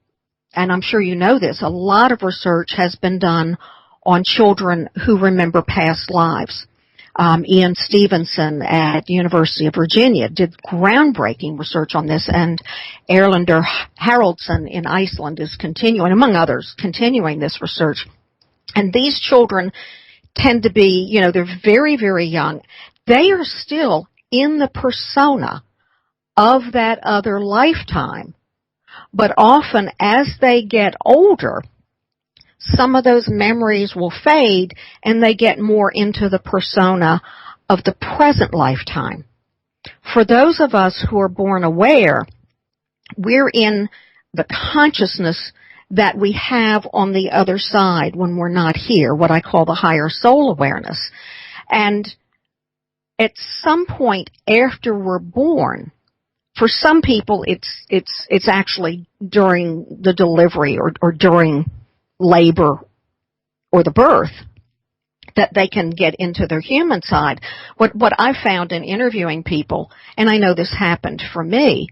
and I'm sure you know this, a lot of research has been done on children who remember past lives. Ian Stevenson at University of Virginia did groundbreaking research on this, and Erlendur Haraldsson in Iceland is continuing, among others, continuing this research. And these children tend to be, they're very, very young. They are still in the persona of that other lifetime. But often as they get older, some of those memories will fade and they get more into the persona of the present lifetime. For those of us who are born aware, we're in the consciousness that we have on the other side when we're not here, what I call the higher soul awareness. And at some point after we're born, for some people, it's actually during the delivery or during labor or the birth that they can get into their human side. What I found in interviewing people, and I know this happened for me,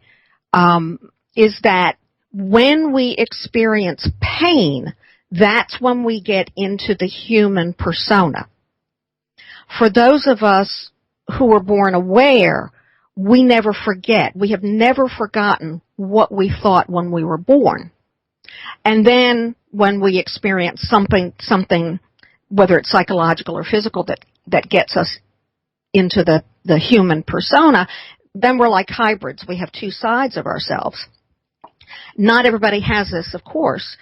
is that when we experience pain, that's when we get into the human persona. For those of us who are born aware, we never forget. We have never forgotten what we thought when we were born. And then when we experience something, whether it's psychological or physical, that gets us into the human persona, then we're like hybrids. We have two sides of ourselves. Not everybody has this, of course.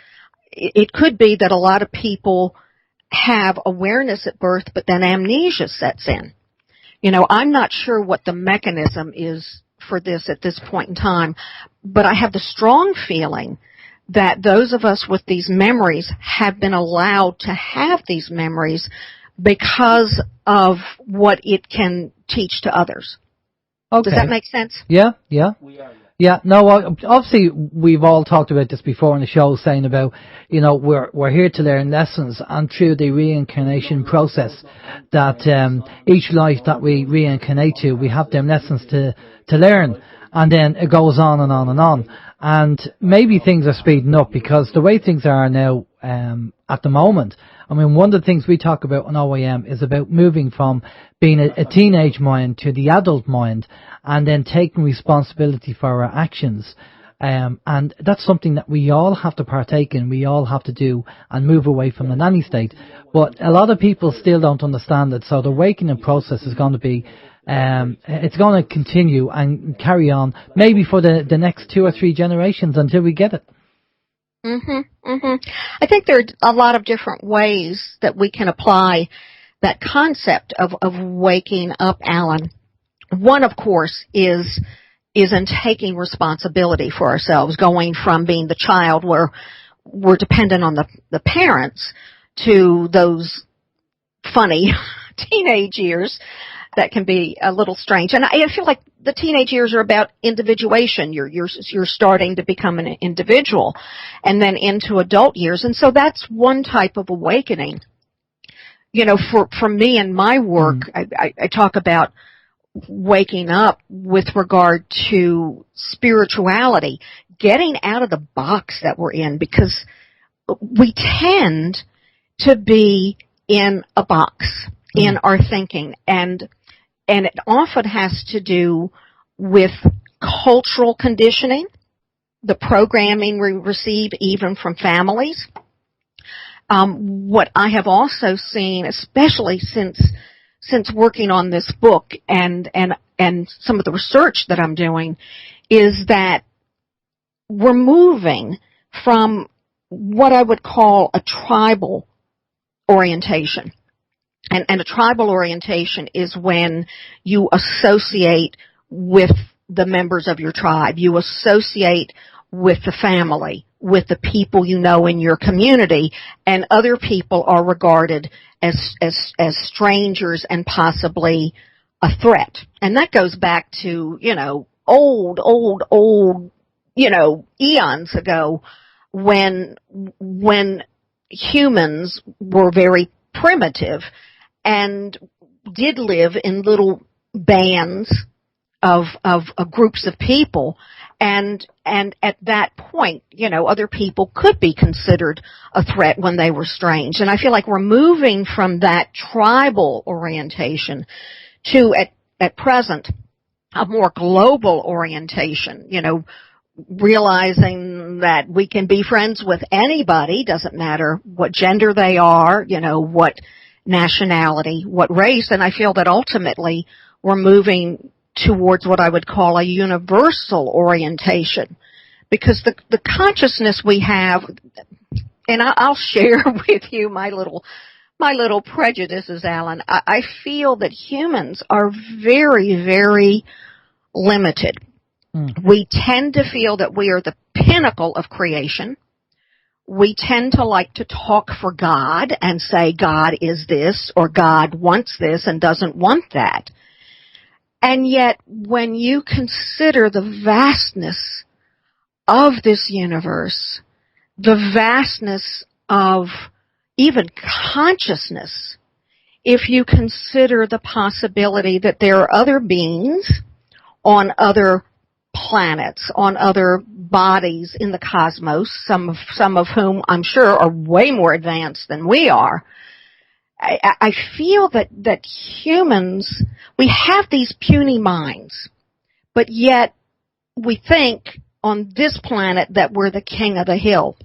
It could be that a lot of people have awareness at birth, but then amnesia sets in. You know, I'm not sure what the mechanism is for this at this point in time, but I have the strong feeling that those of us with these memories have been allowed to have these memories because of what it can teach to others. Okay. Does that make sense? Yeah. Yeah, no, obviously we've all talked about this before on the show, saying about, you know, we're here to learn lessons, and through the reincarnation process, that each life that we reincarnate to, we have them lessons to learn, and then it goes on and on and on. And maybe things are speeding up because the way things are now at the moment, I mean, one of the things we talk about on OYM is about moving from being a teenage mind to the adult mind, and then taking responsibility for our actions. And that's something that we all have to partake in, we all have to do, and move away from the nanny state. But a lot of people still don't understand it, so the awakening process is going to be, it's going to continue and carry on, maybe for the next 2 or 3 generations until we get it. I think there are a lot of different ways that we can apply that concept of waking up, Alan. One, of course, is in taking responsibility for ourselves, going from being the child where we're dependent on the parents to those funny teenage years that can be a little strange. And I feel like the teenage years are about individuation. You're starting to become an individual, and then into adult years. And so that's one type of awakening. You know, for me and my work, I talk about waking up with regard to spirituality, getting out of the box that we're in, because we tend to be in a box in our thinking, and it often has to do with cultural conditioning, the programming we receive even from families. What I have also seen, especially since working on this book and some of the research that I'm doing, is that we're moving from what I would call a tribal orientation. And a tribal orientation is when you associate with the members of your tribe. You associate with the family, with the people you know in your community, and other people are regarded as strangers and possibly a threat. And that goes back to, you know, old, you know, eons ago when humans were very primitive and did live in little bands of groups of people, and at that point, you know, other people could be considered a threat when they were strange. And I feel like we're moving from that tribal orientation to at present a more global orientation, you know, realizing that we can be friends with anybody, doesn't matter what gender they are, you know, what nationality, what race. And I feel that ultimately we're moving towards what I would call a universal orientation, because the consciousness we have, and I'll share with you my little prejudices, Alan. I feel that humans are very, very limited. We tend to feel that we are the pinnacle of creation. We tend to like to talk for God and say God is this, or God wants this and doesn't want that. And yet, when you consider the vastness of this universe, the vastness of even consciousness, if you consider the possibility that there are other beings on other planets, on other bodies in the cosmos, some of whom I'm sure are way more advanced than we are. I feel that humans, we have these puny minds, but yet we think on this planet that we're the king of the hill.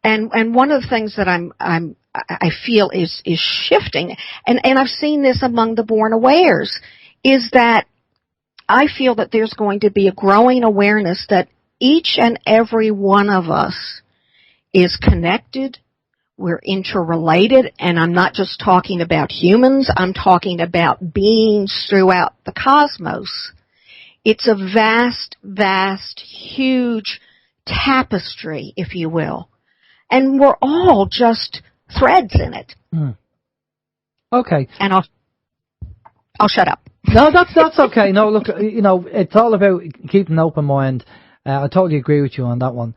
And one of the things that I feel is shifting, and I've seen this among the born awares, is that I feel that there's going to be a growing awareness that each and every one of us is connected. We're interrelated, and I'm not just talking about humans, I'm talking about beings throughout the cosmos. It's a vast, vast, huge tapestry, if you will. And we're all just threads in it. Okay. And I'll shut up. No, that's okay. No, look, it's all about keeping an open mind. I totally agree with you on that one.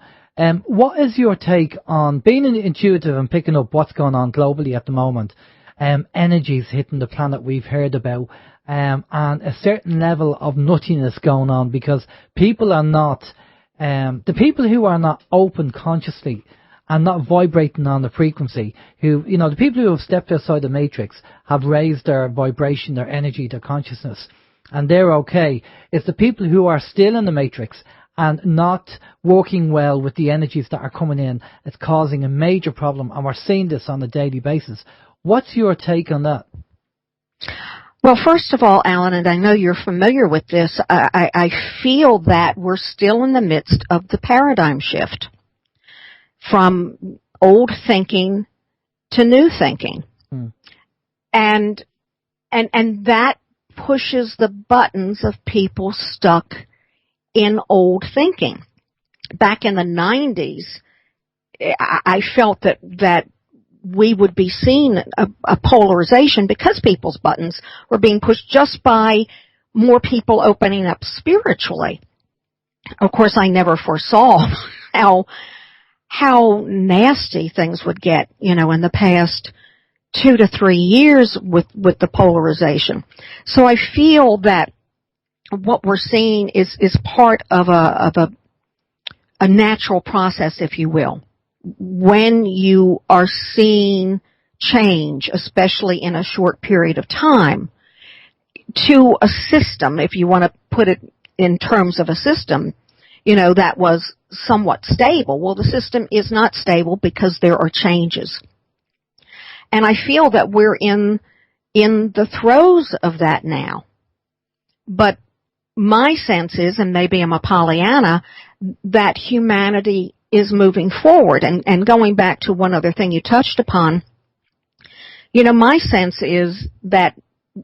What is your take on being intuitive and picking up what's going on globally at the moment? Energies hitting the planet we've heard about, and a certain level of nuttiness going on because people are not, the people who are not open consciously and not vibrating on the frequency, the people who have stepped outside the matrix have raised their vibration, their energy, their consciousness, and they're okay. It's the people who are still in the matrix and not working well with the energies that are coming in. It's causing a major problem, and we're seeing this on a daily basis. What's your take on that? Well, first of all, Alan, and I know you're familiar with this, I feel that we're still in the midst of the paradigm shift from old thinking to new thinking. And that pushes the buttons of people stuck in old thinking. Back in the 90s, I felt that we would be seeing a polarization because people's buttons were being pushed just by more people opening up spiritually. Of course, I never foresaw how nasty things would get, in the past 2 to 3 years with the polarization. So I feel that what we're seeing is part of a natural process, if you will. When you are seeing change, especially in a short period of time, to a system, if you want to put it in terms of a system, that was somewhat stable. Well, the system is not stable because there are changes. And I feel that we're in the throes of that now. But my sense is, and maybe I'm a Pollyanna, that humanity is moving forward. And going back to one other thing you touched upon, my sense is that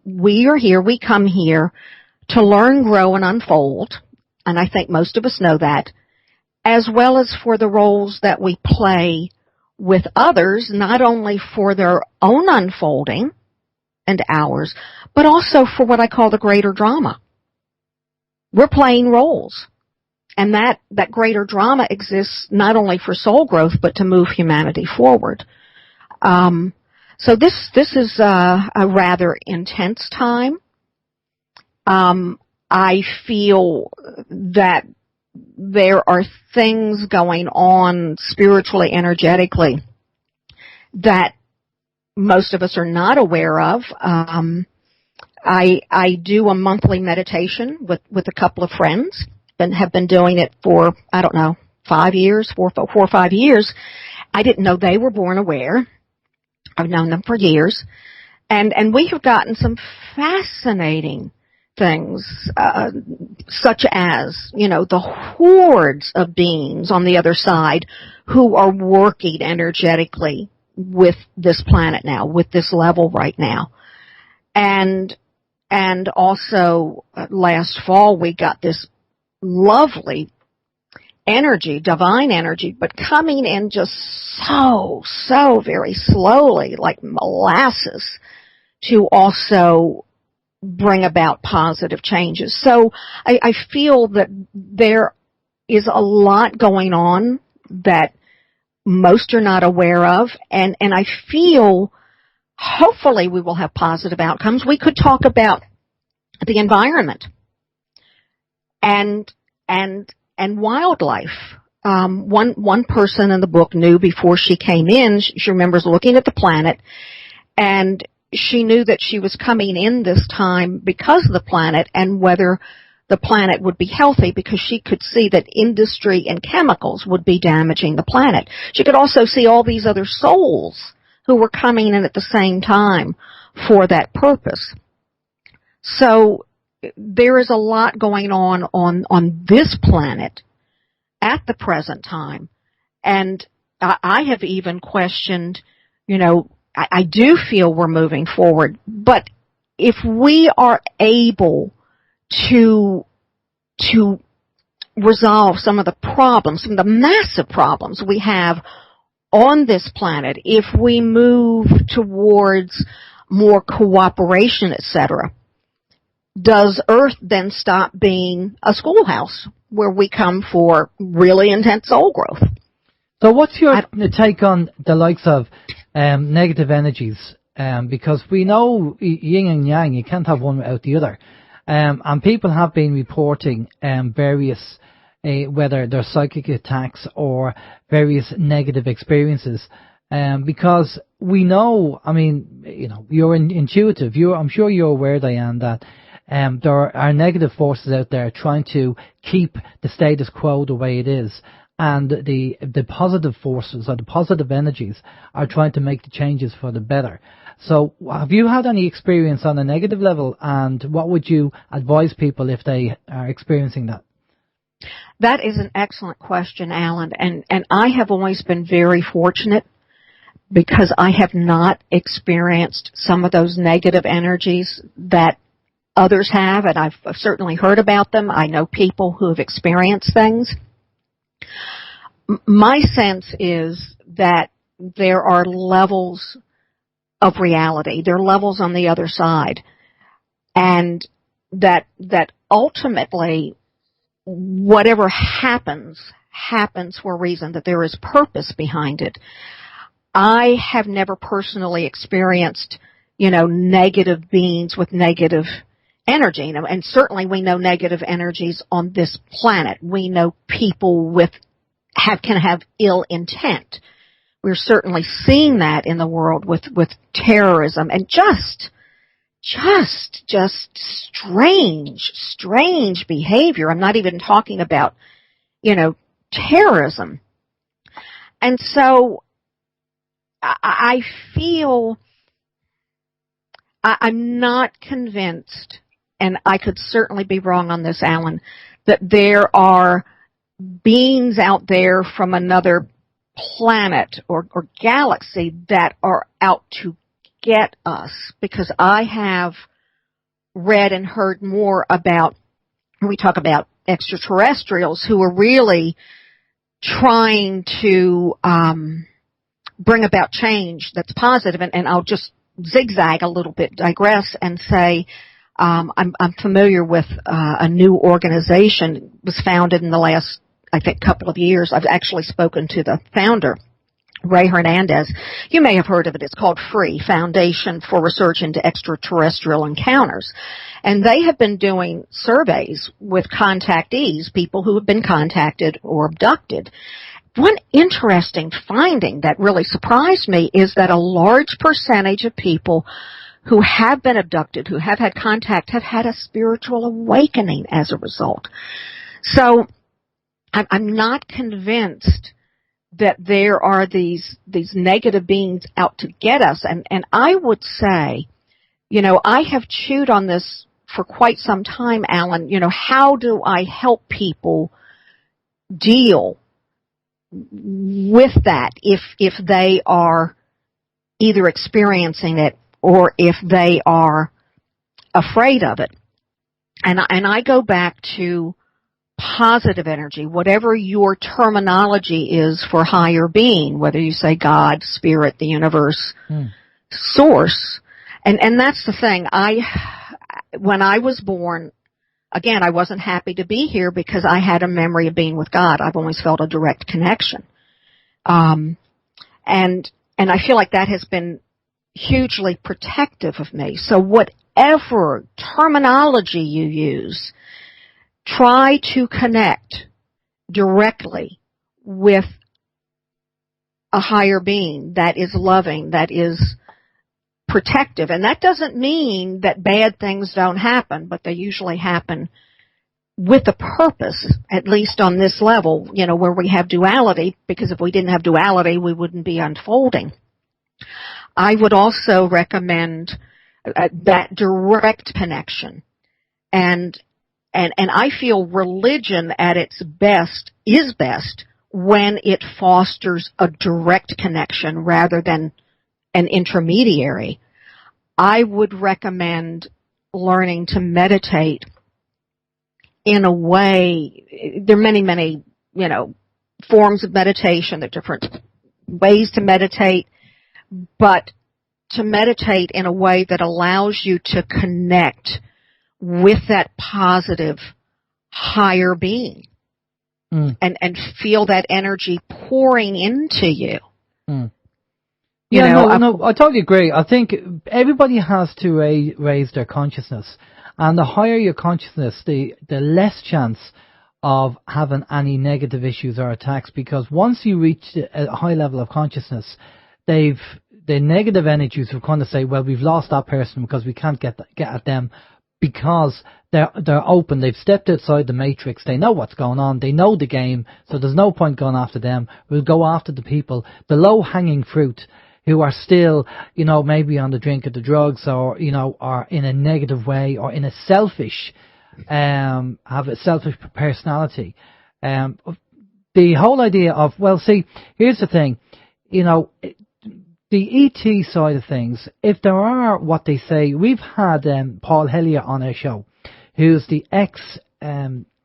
we are here, we come here to learn, grow, and unfold. And I think most of us know that, as well as for the roles that we play with others, not only for their own unfolding and ours, but also for what I call the greater drama. We're playing roles. And that greater drama exists not only for soul growth, but to move humanity forward. So this is a rather intense time. I feel that there are things going on spiritually, energetically, that most of us are not aware of. I do a monthly meditation with a couple of friends and have been doing it for, 4 or 5 years. I didn't know they were born aware. I've known them for years. And we have gotten some fascinating things, such as, the hordes of beings on the other side who are working energetically with this planet now, with this level right now. And also last fall we got this lovely energy, divine energy, but coming in just so very slowly, like molasses, to also bring about positive changes. So I feel that there is a lot going on that most are not aware of, and I feel hopefully we will have positive outcomes. We could talk about the environment and and wildlife. One person in the book knew before she came in, she remembers looking at the planet, and she knew that she was coming in this time because of the planet and whether the planet would be healthy, because she could see that industry and chemicals would be damaging the planet. She could also see all these other souls who were coming in at the same time for that purpose. So there is a lot going on this planet at the present time. And I have even questioned, I do feel we're moving forward, but if we are able to resolve some of the problems, some of the massive problems we have on this planet, if we move towards more cooperation, etc., does Earth then stop being a schoolhouse where we come for really intense soul growth? So what's your take on the likes of negative energies? Because we know yin and yang, you can't have one without the other. And people have been reporting various, whether they're psychic attacks or various negative experiences. Because we know, you're intuitive. I'm sure you're aware, Diane, that there are negative forces out there trying to keep the status quo the way it is. And the positive forces or the positive energies are trying to make the changes for the better. So have you had any experience on a negative level, and what would you advise people if they are experiencing that? That is an excellent question, Alan, and I have always been very fortunate because I have not experienced some of those negative energies that others have, and I've certainly heard about them. I know people who have experienced things. My sense is that there are levels of reality. There are levels on the other side. And that ultimately, whatever happens for a reason, that there is purpose behind it. I have never personally experienced, negative beings with negative energy. And certainly we know negative energies on this planet. We know people can have ill intent. We're certainly seeing that in the world with terrorism and just strange behavior. I'm not even talking about, terrorism. And so I feel I'm not convinced, and I could certainly be wrong on this, Alan, that there are beings out there from another planet or galaxy that are out to get us, because I have read and heard more about, we talk about extraterrestrials who are really trying to bring about change that's positive, and I'll just zigzag a little bit, digress, and say I'm familiar with a new organization. It was founded in the last, I think, couple of years. I've actually spoken to the founder, Ray Hernandez. You may have heard of it. It's called FREE, Foundation for Research into Extraterrestrial Encounters. And they have been doing surveys with contactees, people who have been contacted or abducted. One interesting finding that really surprised me is that a large percentage of people who have been abducted, who have had contact, have had a spiritual awakening as a result. So I'm not convinced that there are these negative beings out to get us. And I would say, I have chewed on this for quite some time, Alan. How do I help people deal with that if they are either experiencing it or if they are afraid of it? And I go back to positive energy, whatever your terminology is for higher being, whether you say God, spirit, the universe, source. And that's the thing. When I was born, again, I wasn't happy to be here because I had a memory of being with God. I've always felt a direct connection. And I feel like that has been hugely protective of me. So whatever terminology you use, try to connect directly with a higher being that is loving, that is protective. And that doesn't mean that bad things don't happen, but they usually happen with a purpose, at least on this level, where we have duality, because if we didn't have duality, we wouldn't be unfolding. I would also recommend that direct connection. And I feel religion at its best is best when it fosters a direct connection rather than an intermediary. I would recommend learning to meditate in a way. There are many, forms of meditation. There are different ways to meditate, but to meditate in a way that allows you to connect with that positive higher being and feel that energy pouring into you. No, I totally agree. I think everybody has to raise their consciousness, and the higher your consciousness, the less chance of having any negative issues or attacks, because once you reach a high level of consciousness, the negative energies will kind of say, well, we've lost that person because we can't get at them, because they're open, they've stepped outside the matrix, they know what's going on, they know the game, so there's no point going after them. We'll go after the people, the low-hanging fruit, who are still, maybe on the drink or the drugs, or, are in a negative way, or in a selfish, have a selfish personality. The whole idea of, well, see, here's the thing, the ET side of things, if there are what they say, we've had Paul Hellyer on our show, who's the ex-Minister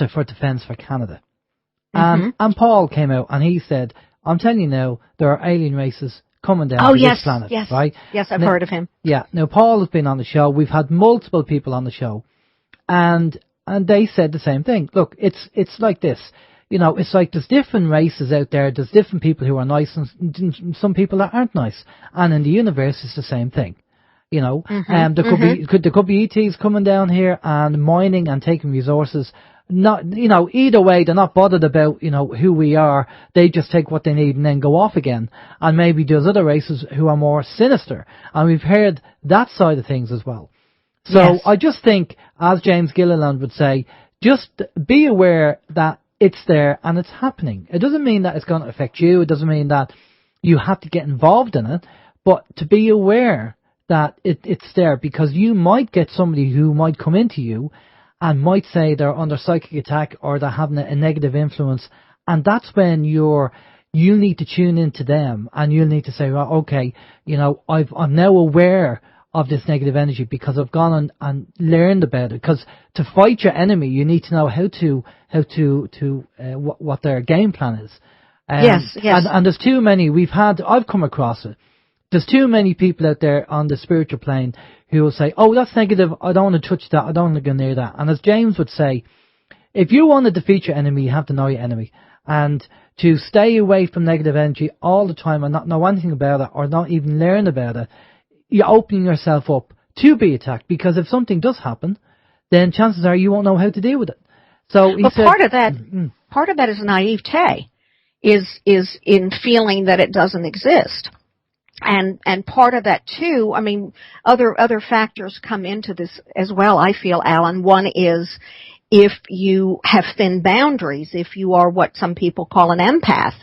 for Defence for Canada. And Paul came out and he said, I'm telling you now, there are alien races coming down to this planet, right? Yes, I've heard of him. Yeah. Now, Paul has been on the show. We've had multiple people on the show, and they said the same thing. Look, it's like this. It's like there's different races out there. There's different people who are nice and some people that aren't nice. And in the universe, it's the same thing. There could be ETs coming down here and mining and taking resources. Not, either way, they're not bothered about, who we are. They just take what they need and then go off again. And maybe there's other races who are more sinister. And we've heard that side of things as well. So yes. I just think, as James Gilliland would say, just be aware that it's there and it's happening. It doesn't mean that it's going to affect you. It doesn't mean that you have to get involved in it, but to be aware that it's there, because you might get somebody who might come into you and might say they're under psychic attack or they're having a negative influence, and that's when you need to tune into them, and you'll need to say, well, okay, I'm now aware of this negative energy because I've gone on and learned about it. Because to fight your enemy, you need to know what their game plan is. Yes. And there's too many. I've come across it. There's too many people out there on the spiritual plane who will say, oh, that's negative, I don't want to touch that, I don't want to go near that. And as James would say, if you want to defeat your enemy, you have to know your enemy. And to stay away from negative energy all the time and not know anything about it or not even learn about it, you're opening yourself up to be attacked, because if something does happen, then chances are you won't know how to deal with it. So part of that is naivete, is in feeling that it doesn't exist. And part of that too, I mean, other factors come into this as well, I feel, Alan. One is if you have thin boundaries, if you are what some people call an empath,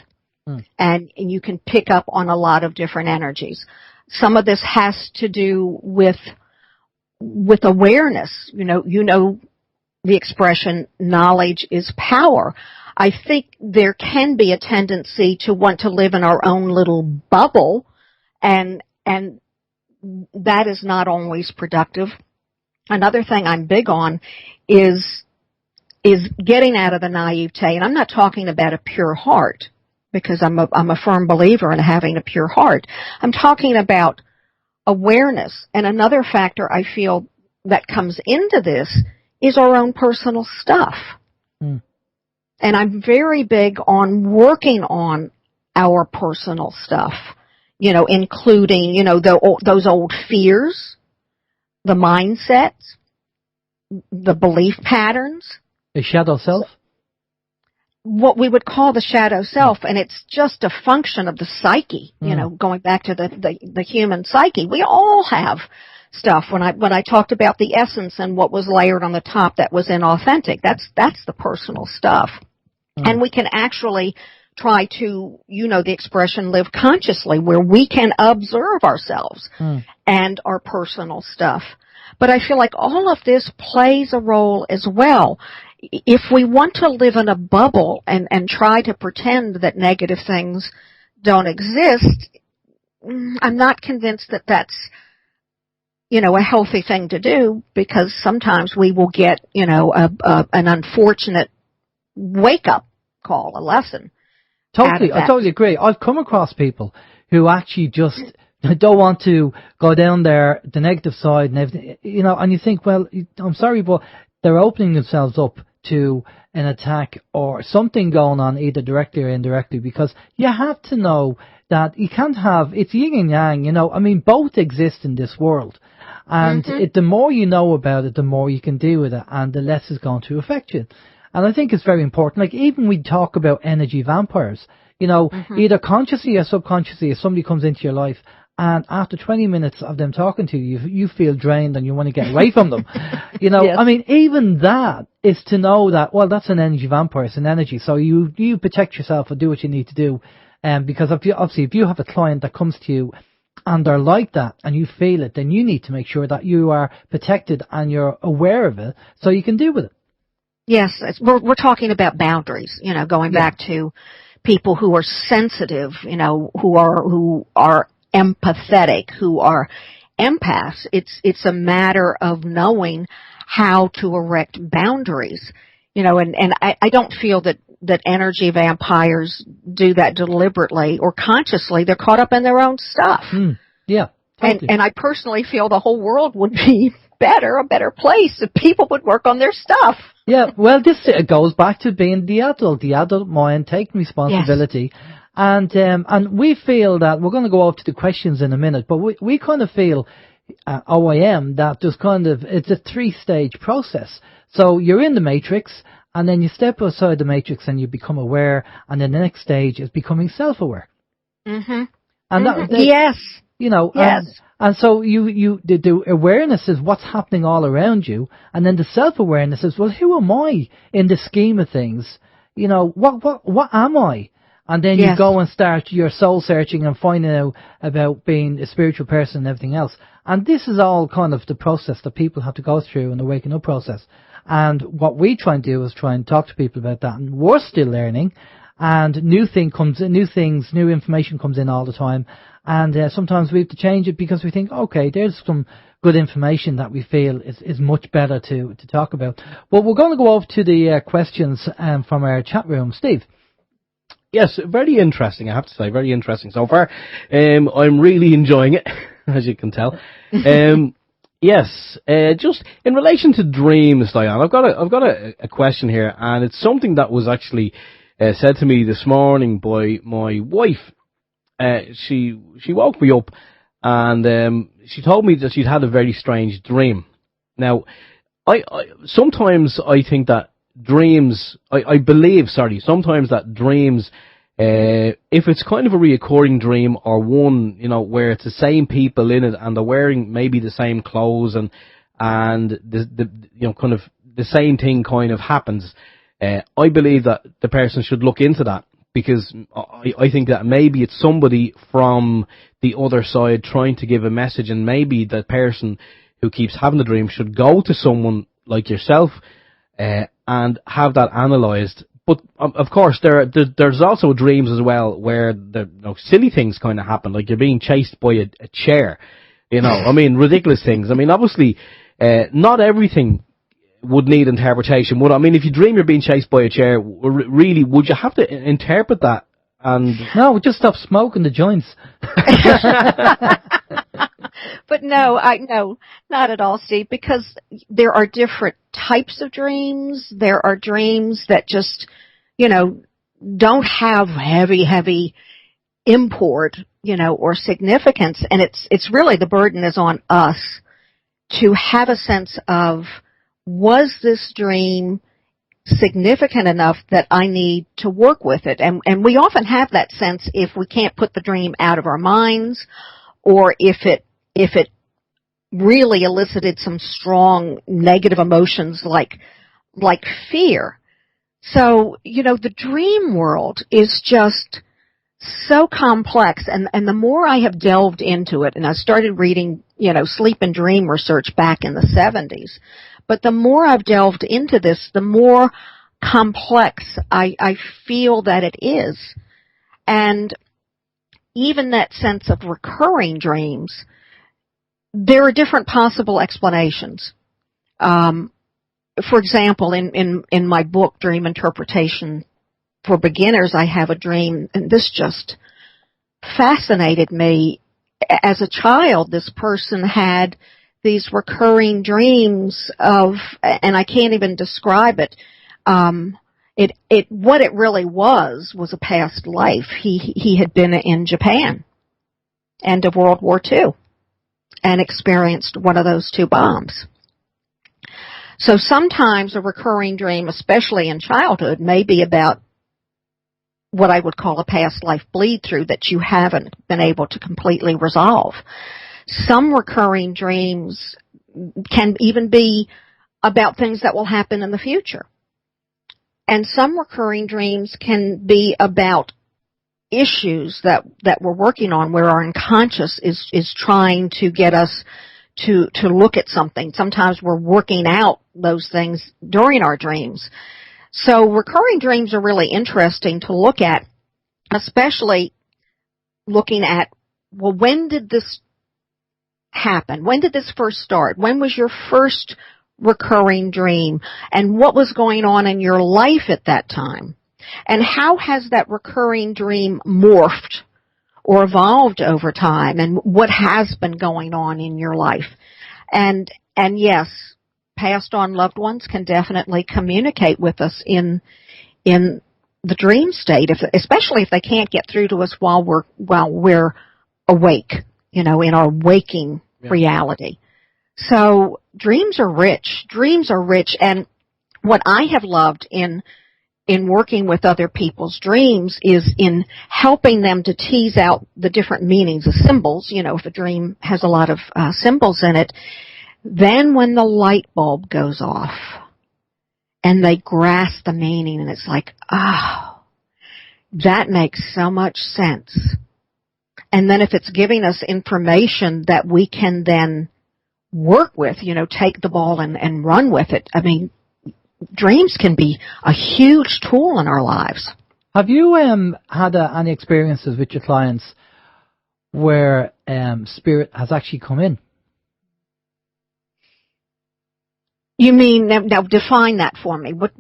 and you can pick up on a lot of different energies. Some of this has to do with awareness. The expression, knowledge is power. I think there can be a tendency to want to live in our own little bubble, and that is not always productive. Another thing I'm big on is getting out of the naivete, and I'm not talking about a pure heart, because I'm a firm believer in having a pure heart. I'm talking about awareness. And another factor I feel that comes into this is our own personal stuff. And I'm very big on working on our personal stuff, including, those old fears, the mindsets, the belief patterns. A shadow self? what we would call the shadow self, and it's just a function of the psyche, going back to the human psyche. We all have stuff. When I talked about the essence and what was layered on the top that was inauthentic, that's the personal stuff. And we can actually try to, the expression, live consciously, where we can observe ourselves and our personal stuff. But I feel like all of this plays a role as well. If we want to live in a bubble and try to pretend that negative things don't exist, I'm not convinced that that's, a healthy thing to do, because sometimes we will get, an unfortunate wake-up call, a lesson. Totally, I totally agree. I've come across people who actually just don't want to go down there, the negative side and everything, and you think, well, I'm sorry, but they're opening themselves up to an attack or something going on, either directly or indirectly, because you have to know that you can't have, it's yin and yang, both exist in this world. And the more you know about it, the more you can deal with it, and the less it's going to affect you. And I think it's very important. Like, even we talk about energy vampires, either consciously or subconsciously, if somebody comes into your life and after 20 minutes of them talking to you, you feel drained and you want to get away from them. Yes. Even that is to know that, well, that's an energy vampire, it's an energy. So you protect yourself and do what you need to do. Because if you have a client that comes to you and they're like that and you feel it, then you need to make sure that you are protected and you're aware of it so you can deal with it. Yes, we're talking about boundaries, going back to people who are sensitive, who are empathetic, who are empaths. It's a matter of knowing how to erect boundaries, and I don't feel that energy vampires do that deliberately or consciously. They're caught up in their own stuff. Yeah. Totally. And I personally feel the whole world would be a better place if people would work on their stuff. Yeah, well, this goes back to being the adult mind, taking responsibility. Yes. And we feel that, we're going to go off to the questions in a minute, but we kind of feel, OYM, that it's a 3-stage process. So you're in the matrix, and then you step outside the matrix and you become aware, and then the next stage is becoming self-aware. And yes. Yes. And so the awareness is what's happening all around you, and then the self-awareness is, well, who am I in the scheme of things? What am I? And then you go and start your soul searching and finding out about being a spiritual person and everything else. And this is all kind of the process that people have to go through in the waking up process. And what we try and do is try and talk to people about that. And we're still learning, and new information comes in all the time. And sometimes we have to change it because we think, okay, there's some good information that we feel is much better to talk about. But we're going to go over to the questions from our chat room. Steve. Yes, very interesting, I have to say. Very interesting so far. I'm really enjoying it, as you can tell. Yes, just in relation to dreams, Diane, I've got a question here, and it's something that was actually said to me this morning by my wife. She woke me up, and she told me that she'd had a very strange dream. Now, I sometimes I think that dreams, I believe sometimes that dreams, if it's kind of a reoccurring dream, or one, where it's the same people in it and they're wearing maybe the same clothes and the kind of the same thing kind of happens, I believe that the person should look into that, because I think that maybe it's somebody from the other side trying to give a message, and maybe the person who keeps having the dream should go to someone like yourself and have that analysed. But of course, there's also dreams as well where silly things kind of happen, like you're being chased by a chair, ridiculous things. Obviously, not everything would need interpretation. If you dream you're being chased by a chair, really, would you have to interpret that? And no, just stop smoking the joints. But no, not at all, Steve, because there are different types of dreams. There are dreams that just, don't have heavy import, or significance. And it's really, the burden is on us to have a sense of, was this dream significant enough that I need to work with it. And we often have that sense if we can't put the dream out of our minds, or if it really elicited some strong negative emotions like fear. So, the dream world is just so complex, and the more I have delved into it, and I started reading, sleep and dream research back in the 70s, but the more I've delved into this, the more complex I feel that it is. And even that sense of recurring dreams, there are different possible explanations. For example, in my book, Dream Interpretation for Beginners, I have a dream, and this just fascinated me. As a child, this person had these recurring dreams of, and I can't even describe it. What it really was a past life. He had been in Japan, end of World War II, and experienced one of those two bombs. So sometimes a recurring dream, especially in childhood, may be about what I would call a past life bleed through that you haven't been able to completely resolve. Some recurring dreams can even be about things that will happen in the future. And some recurring dreams can be about issues that we're working on, where our unconscious is trying to get us to look at something. Sometimes we're working out those things during our dreams. So recurring dreams are really interesting to look at, especially looking at, well, when did this happen? When did this first start? When was your first recurring dream? And what was going on in your life at that time? And how has that recurring dream morphed or evolved over time? And what has been going on in your life? And yes, passed on loved ones can definitely communicate with us in the dream state, especially if they can't get through to us while we're awake, in our waking reality. So dreams are rich. Dreams are rich. And what I have loved in working with other people's dreams is in helping them to tease out the different meanings of symbols. If a dream has a lot of symbols in it, then when the light bulb goes off and they grasp the meaning, and it's like, oh, that makes so much sense. And then if it's giving us information that we can then work with, take the ball and run with it. I mean, dreams can be a huge tool in our lives. Have you had any experiences with your clients where spirit has actually come in? You mean, now define that for me. What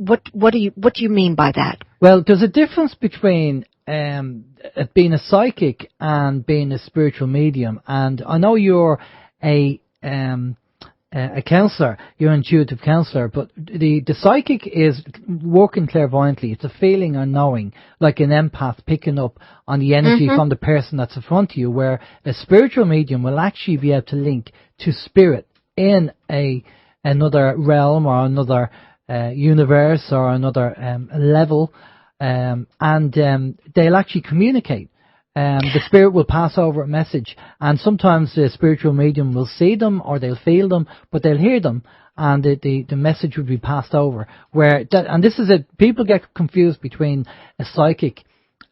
do you mean by that? Well, there's a difference between being a psychic and being a spiritual medium. And I know you're a counselor, you're an intuitive counselor, but the psychic is working clairvoyantly. It's a feeling or knowing, like an empath picking up on the energy from the person that's in front of you, where a spiritual medium will actually be able to link to spirit in another realm or another universe or another level, and they'll actually communicate. The spirit will pass over a message, and sometimes the spiritual medium will see them or they'll feel them, but they'll hear them, and the message will be passed over. And this is it. People get confused between a psychic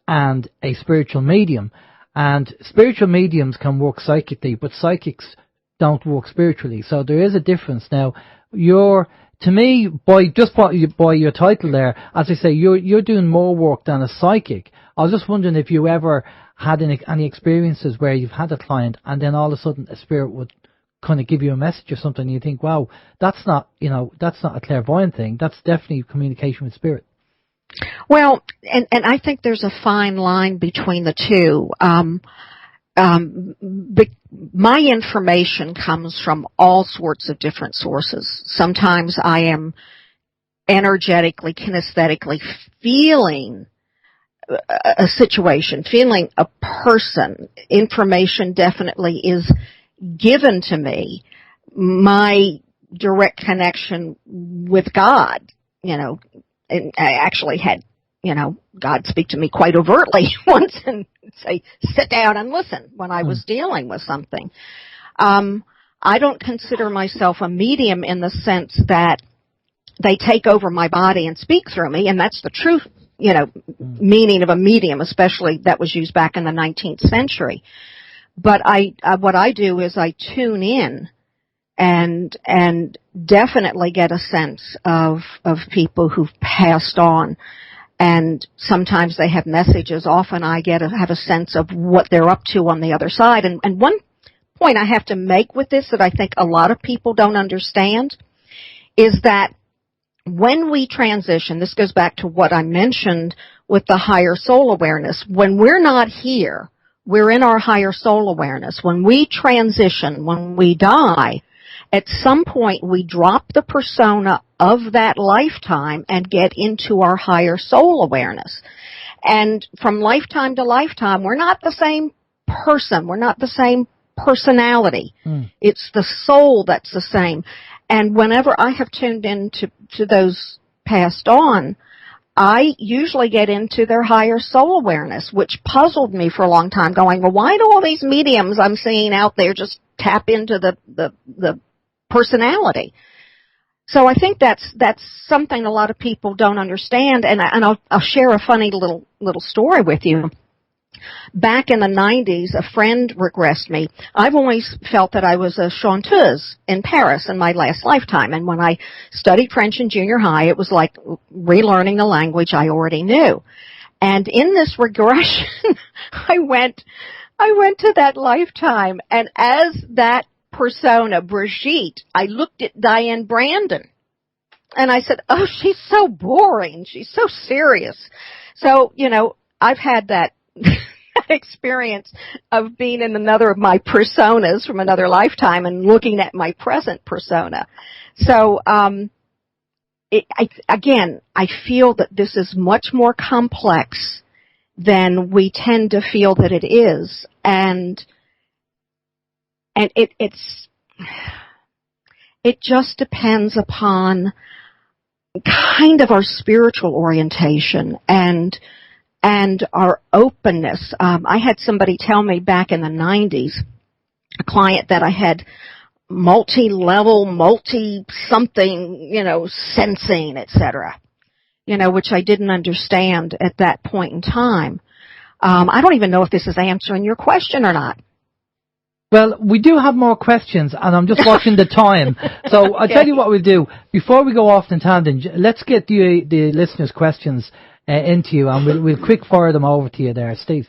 and a spiritual medium, and spiritual mediums can work psychically, but psychics don't work spiritually. So there is a difference. Now, to me, by your title there, as I say, you're doing more work than a psychic. I was just wondering if you ever had any experiences where you've had a client and then all of a sudden a spirit would kind of give you a message or something, and you think, wow, that's not a clairvoyant thing. That's definitely communication with spirit. Well, and I think there's a fine line between the two. My information comes from all sorts of different sources. Sometimes I am energetically, kinesthetically feeling a situation, feeling a person. Information definitely is given to me. My direct connection with God, and I actually had, God speak to me quite overtly once and say, sit down and listen when I was dealing with something. I don't consider myself a medium in the sense that they take over my body and speak through me, and that's the true, meaning of a medium, especially that was used back in the 19th century. But what I do is I tune in and definitely get a sense of people who've passed on. And sometimes they have messages. Often I have a sense of what they're up to on the other side. And one point I have to make with this that I think a lot of people don't understand is that when we transition, this goes back to what I mentioned with the higher soul awareness. When we're not here, we're in our higher soul awareness. When we transition, when we die, at some point we drop the persona of that lifetime and get into our higher soul awareness. And from lifetime to lifetime, we're not the same person. We're not the same personality. It's the soul that's the same. And whenever I have tuned in to those passed on, I usually get into their higher soul awareness, which puzzled me for a long time, going, well, why do all these mediums I'm seeing out there just tap into the personality? So I think that's something a lot of people don't understand, and I'll share a funny little story with you. Back in the 90s, a friend regressed me. I've always felt that I was a chanteuse in Paris in my last lifetime, and when I studied French in junior high, it was like relearning the language I already knew. And in this regression, I went to that lifetime, and as that persona, Brigitte, I looked at Diane Brandon, and I said, oh, she's so boring. She's so serious. So, I've had that experience of being in another of my personas from another lifetime and looking at my present persona. So, I feel that this is much more complex than we tend to feel that it is. And it just depends upon kind of our spiritual orientation and our openness. I had somebody tell me back in the 90s, a client that I had multi-level, multi-something, sensing, etc., which I didn't understand at that point in time. I don't even know if this is answering your question or not. Well, we do have more questions, and I'm just watching the time. So I'll tell you what we'll do. Before we go off in tangent, let's get the listeners' questions into you, and we'll quick fire them over to you there, Steve.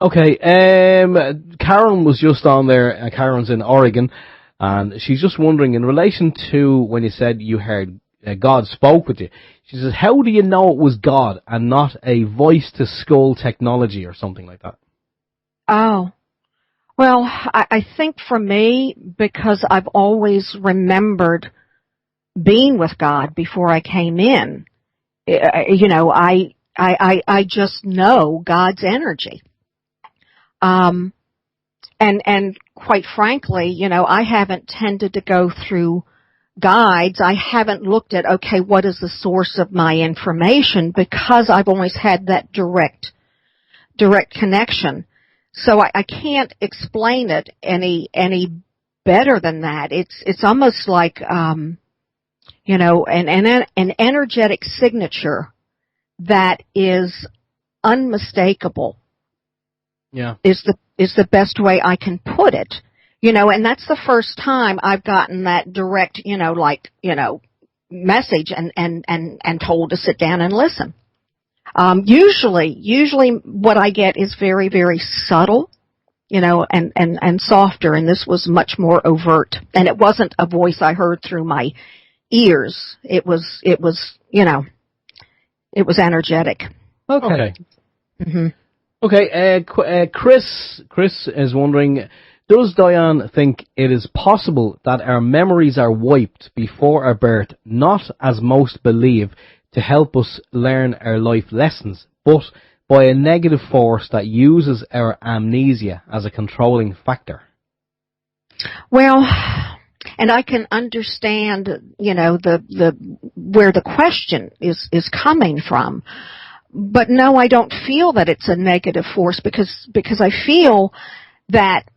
Okay, Karen was just on there. Karen's in Oregon, and she's just wondering, in relation to when you said you heard God spoke with you, she says, how do you know it was God and not a voice-to-skull technology or something like that? Oh. Well, I think for me, because I've always remembered being with God before I came in, I just know God's energy. And quite frankly, I haven't tended to go through guides. I haven't looked at, okay, what is the source of my information, because I've always had that direct connection. So I can't explain it any better than that. It's almost like, an energetic signature that is unmistakable. Yeah. Is the best way I can put it. And that's the first time I've gotten that direct, message and told to sit down and listen. Usually what I get is very, very subtle, and softer, and this was much more overt. And it wasn't a voice I heard through my ears. It was energetic. Okay. Mm-hmm. Okay, Chris is wondering, does Diane think it is possible that our memories are wiped before our birth, not as most believe, to help us learn our life lessons, but by a negative force that uses our amnesia as a controlling factor? Well, And I can understand, where the question is coming from. But no, I don't feel that it's a negative force because I feel that,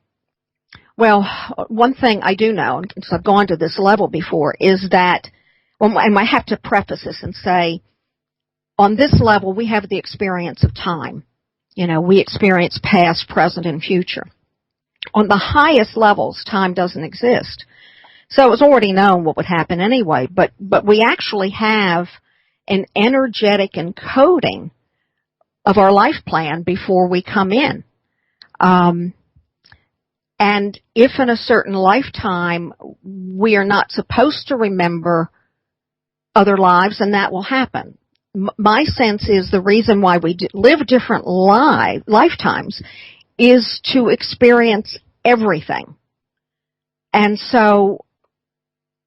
well, one thing I do know, because I've gone to this level before, is that, and I have to preface this and say, on this level, we have the experience of time. We experience past, present, and future. On the highest levels, time doesn't exist. So it was already known what would happen anyway, but we actually have an energetic encoding of our life plan before we come in. And if in a certain lifetime we are not supposed to remember other lives, then that will happen. My sense is the reason why we live different lifetimes is to experience everything. And so,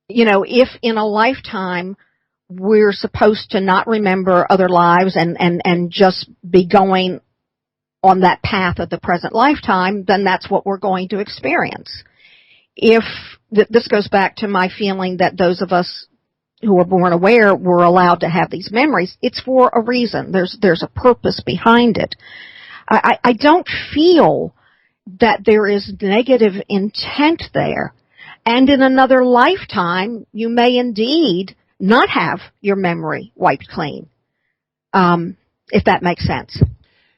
if in a lifetime we're supposed to not remember other lives and just be going on that path of the present lifetime, then that's what we're going to experience. If this goes back to my feeling that those of us who are born aware were allowed to have these memories, it's for a reason. There's a purpose behind it. I don't feel that there is negative intent there. And in another lifetime, you may indeed not have your memory wiped clean, if that makes sense.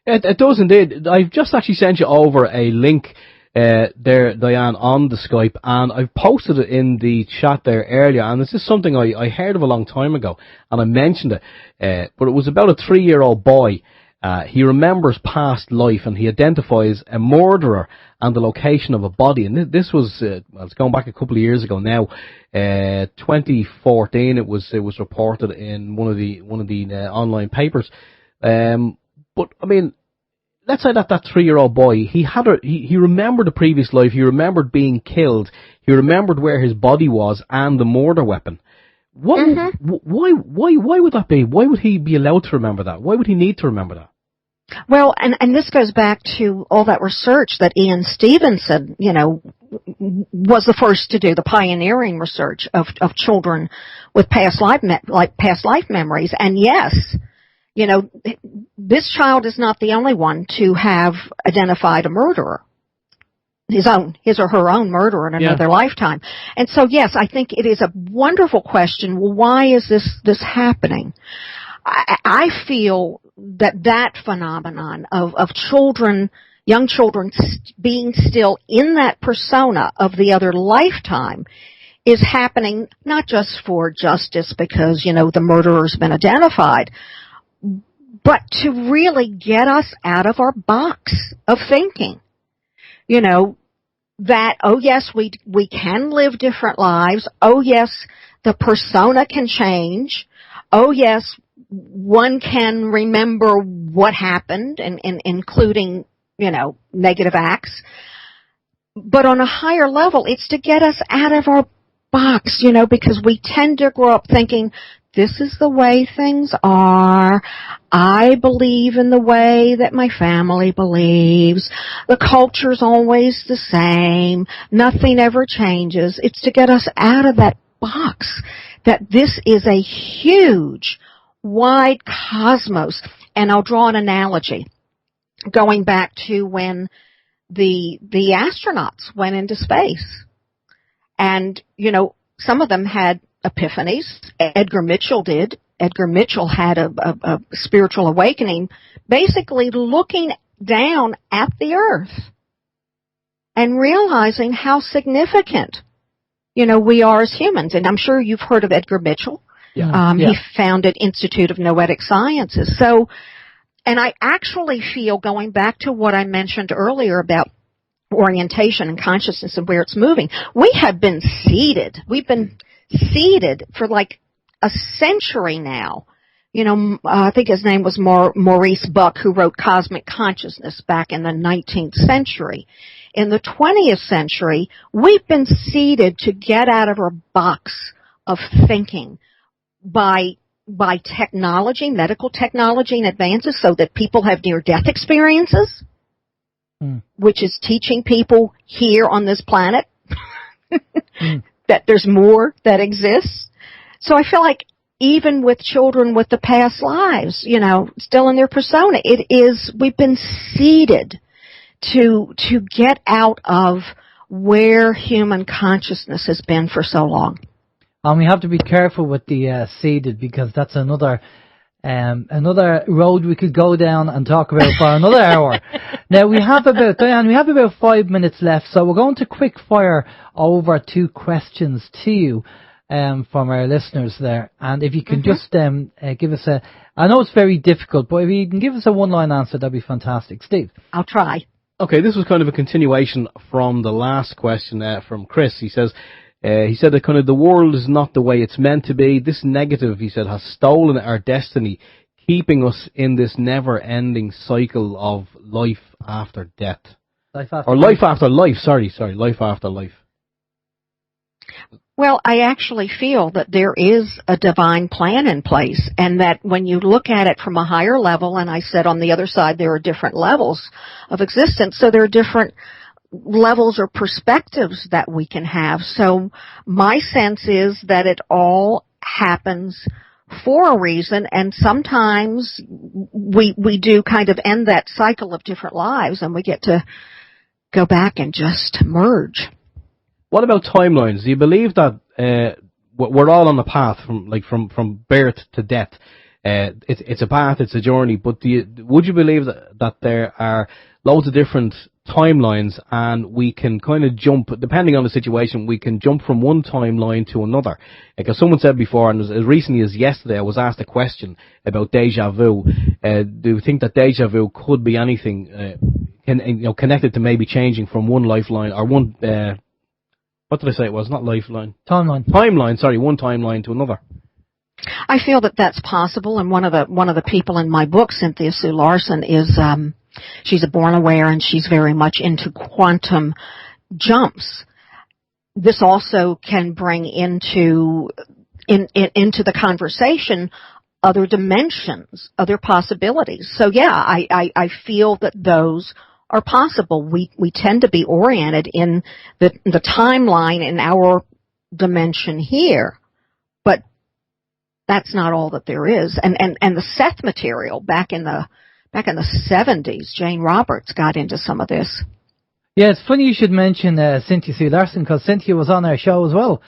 It does indeed. I've just actually sent you over a link there, Diane, on the Skype, and I've posted it in the chat there earlier, and this is something I heard of a long time ago, and I mentioned it, but it was about a 3-year-old boy. He remembers past life, and he identifies a murderer and the location of a body, and this was, it's going back a couple of years ago now, 2014, it was reported in one of the online papers. But, I mean, let's say that 3-year-old boy, he remembered the previous life, he remembered being killed, he remembered where his body was and the murder weapon. Why would that be? Why would he be allowed to remember that? Why would he need to remember that? Well, and this goes back to all that research that Ian Stevenson, was the first to do, the pioneering research of children with past life memories. And yes, this child is not the only one to have identified a murderer, his or her own murderer in another lifetime. And so, yes, I think it is a wonderful question. Well, why is this happening? I feel that phenomenon of children, young children being still in that persona of the other lifetime is happening not just for justice because, the murderer's been identified, but to really get us out of our box of thinking. That, oh yes, we can live different lives. Oh yes, the persona can change. Oh yes, one can remember what happened, and including, negative acts. But on a higher level, it's to get us out of our box, because we tend to grow up thinking, this is the way things are. I believe in the way that my family believes. The culture's always the same. Nothing ever changes. It's to get us out of that box, that this is a huge, wide cosmos. And I'll draw an analogy going back to when the astronauts went into space. And, some of them had epiphanies. Edgar Mitchell did. Edgar Mitchell had a spiritual awakening, basically looking down at the earth and realizing how significant, we are as humans. And I'm sure you've heard of Edgar Mitchell. He founded Institute of Noetic Sciences. So, and I actually feel, going back to what I mentioned earlier about orientation and consciousness and where it's moving, we have been seeded. We've been seeded for like a century now. I think his name was Maurice Buck, who wrote Cosmic Consciousness back in the 19th century. In the 20th century, we've been seeded to get out of our box of thinking by technology, medical technology and advances, so that people have near-death experiences, which is teaching people here on this planet that there's more that exists. So I feel like even with children with the past lives, still in their persona, we've been seeded to get out of where human consciousness has been for so long. And we have to be careful with the seeded, because that's another road we could go down and talk about for another hour. Now Diane, we have about 5 minutes left, so we're going to quick fire over 2 questions to you from our listeners there. And if you can just give us I know it's very difficult, but if you can give us a one-line answer, that'd be fantastic. Steve? I'll try. Okay, this was kind of a continuation from the last question from Chris. He said that kind of the world is not the way it's meant to be. This negative, he said, has stolen our destiny, keeping us in this never-ending cycle of life after death. Life after life. Sorry, life after life. Well, I actually feel that there is a divine plan in place, and that when you look at it from a higher level, and I said on the other side there are different levels of existence, so there are different levels or perspectives that we can have. So my sense is that it all happens for a reason, and sometimes we do kind of end that cycle of different lives, and we get to go back and just merge. What about timelines? Do you believe that we're all on a path from birth to death? It's a path, it's a journey, but would you believe that there are loads of different timelines, and we can kind of jump, depending on the situation, we can jump from one timeline to another? Like as someone said before, and as recently as yesterday, I was asked a question about deja vu. Do you think that deja vu could be anything connected to maybe changing from one lifeline or one what did I say it was? Not lifeline. Timeline, sorry, one timeline to another. I feel that that's possible, and one of the people in my book, Cynthia Sue Larson, is she's a born aware, and she's very much into quantum jumps. This also can bring into the conversation other dimensions, other possibilities. So yeah, I feel that those are possible. We tend to be oriented in the timeline in our dimension here, but that's not all that there is. And the Seth material back in the 70s, Jane Roberts got into some of this. Yeah, it's funny you should mention Cynthia Sue Larson, because Cynthia was on our show as well.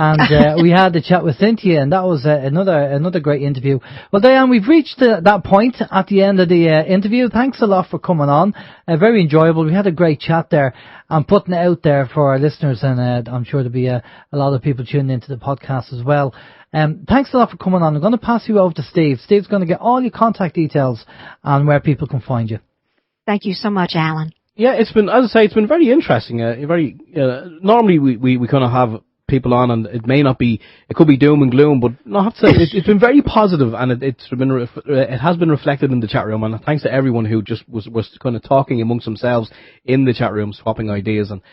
And we had the chat with Cynthia, and that was another great interview. Well, Diane, we've reached that point at the end of the interview. Thanks a lot for coming on. Very enjoyable. We had a great chat there and putting it out there for our listeners, and I'm sure there'll be a lot of people tuning into the podcast as well. Thanks a lot for coming on. I'm going to pass you over to Steve. Steve's going to get all your contact details and where people can find you. Thank you so much, Alan. Yeah, it's been, as I say, it's been very interesting. Normally we kind of have people on, and it could be doom and gloom, but no, I have to say it's been very positive, and it has been reflected in the chat room. And thanks to everyone who just was kind of talking amongst themselves in the chat room, swapping ideas and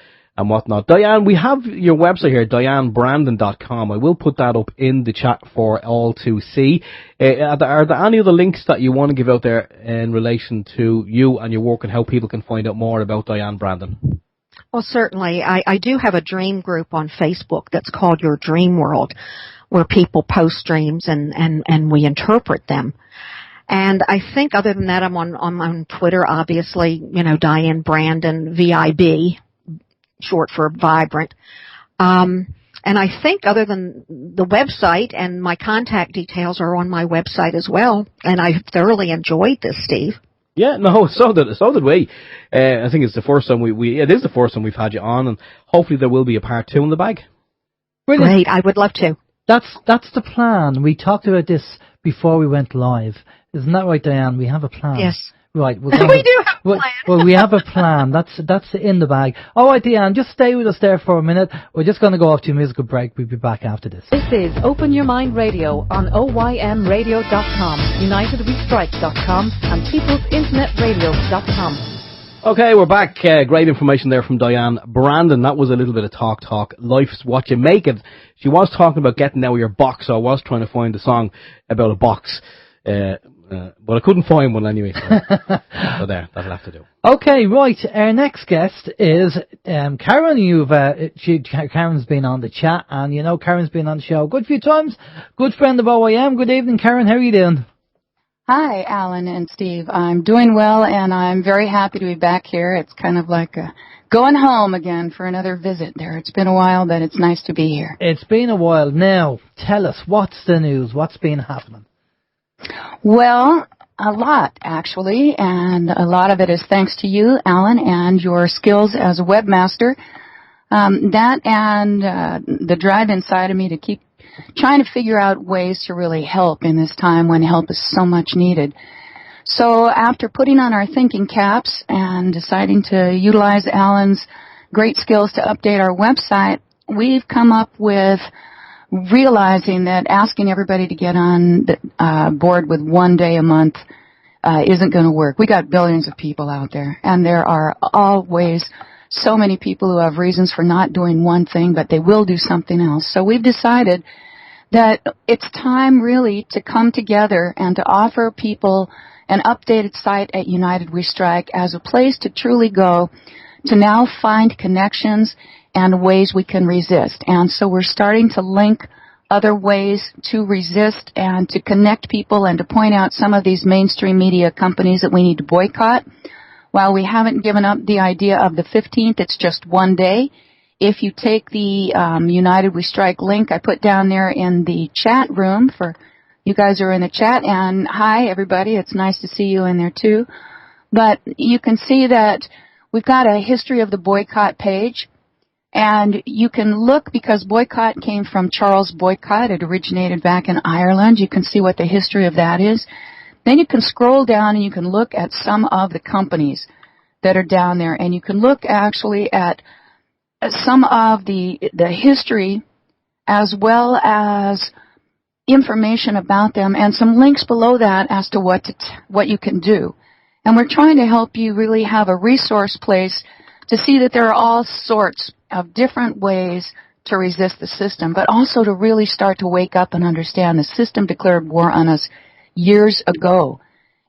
whatnot. Diane, we have your website here, DianeBrandon.com. I will put that up in the chat for all to see. Are there any other links that you want to give out there in relation to you and your work, and how people can find out more about Diane Brandon? Well, certainly. I do have a dream group on Facebook that's called Your Dream World, where people post dreams and we interpret them. And I think other than that, I'm on Twitter, obviously, Diane Brandon, VIB, short for vibrant. And I think other than the website, and my contact details are on my website as well. And I thoroughly enjoyed this, Steve. Yeah, no, so did we. I think it's the first time it is the first time we've had you on, and hopefully there will be a part 2 in the bag. Brilliant. Great, I would love to. That's the plan. We talked about this before we went live. Isn't that right, Diane? We have a plan. Yes. Right. We do have a plan. Well, we have a plan. That's in the bag. All right, Diane, just stay with us there for a minute. We're just going to go off to a musical break. We'll be back after this. This is Open Your Mind Radio on OYMradio.com, UnitedWeStrike.com, and PeoplesInternetRadio.com. Okay, we're back. Great information there from Diane Brandon. That was a little bit of talk. Life's what you make it. She was talking about getting out of your box, so I was trying to find a song about a box. But I couldn't find one anyway. So there, that'll have to do. Okay, right. Our next guest is Karen. Karen's been on the chat, and you know Karen's been on the show a good few times. Good friend of OYM. Good evening, Karen. How are you doing? Hi, Alan and Steve. I'm doing well, and I'm very happy to be back here. It's kind of like going home again for another visit there. It's been a while, but it's nice to be here. It's been a while. Now, tell us, what's the news? What's been happening? Well, a lot, actually, and a lot of it is thanks to you, Alan, and your skills as a webmaster. That and the drive inside of me to keep trying to figure out ways to really help in this time when help is so much needed. So after putting on our thinking caps and deciding to utilize Alan's great skills to update our website, we've come up with realizing that asking everybody to get on board with 1 day a month isn't going to work. We got billions of people out there, and there are always so many people who have reasons for not doing one thing, but they will do something else. So we've decided that it's time really to come together and to offer people an updated site at United We Strike as a place to truly go to now find connections and ways we can resist. And so we're starting to link other ways to resist and to connect people and to point out some of these mainstream media companies that we need to boycott. While we haven't given up the idea of the 15th, it's just 1 day. If you take the United We Strike link I put down there in the chat room for you guys who are in the chat, and hi everybody, it's nice to see you in there too. But you can see that we've got a history of the boycott page. And you can look, because boycott came from Charles Boycott. It originated back in Ireland. You can see what the history of that is. Then you can scroll down and you can look at some of the companies that are down there. And you can look actually at some of the history as well as information about them and some links below that as to what you can do. And we're trying to help you really have a resource place to see that there are all sorts of different ways to resist the system, but also to really start to wake up and understand the system declared war on us years ago.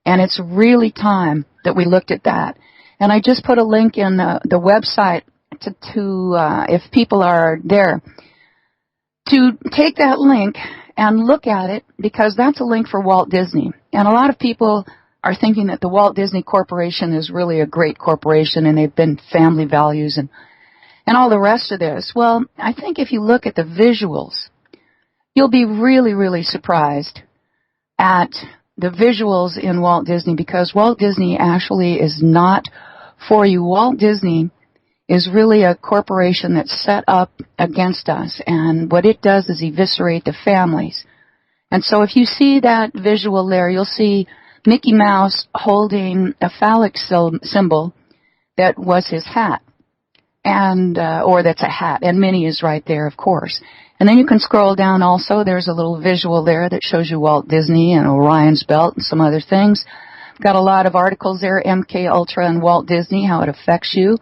And it's really time that we looked at that. And I just put a link in the website to if people are there, to take that link and look at it, because that's a link for Walt Disney. And a lot of people are thinking that the Walt Disney Corporation is really a great corporation and they've been family values and all the rest of this. Well, I think if you look at the visuals, you'll be really, really surprised at the visuals in Walt Disney, because Walt Disney actually is not for you. Walt Disney is really a corporation that's set up against us, and what it does is eviscerate the families. And so if you see that visual there, you'll see Mickey Mouse holding a phallic symbol that was his hat, and or that's a hat, and Minnie is right there, of course. And then you can scroll down also. There's a little visual there that shows you Walt Disney and Orion's belt and some other things. I've got a lot of articles there, MK Ultra and Walt Disney, how it affects you.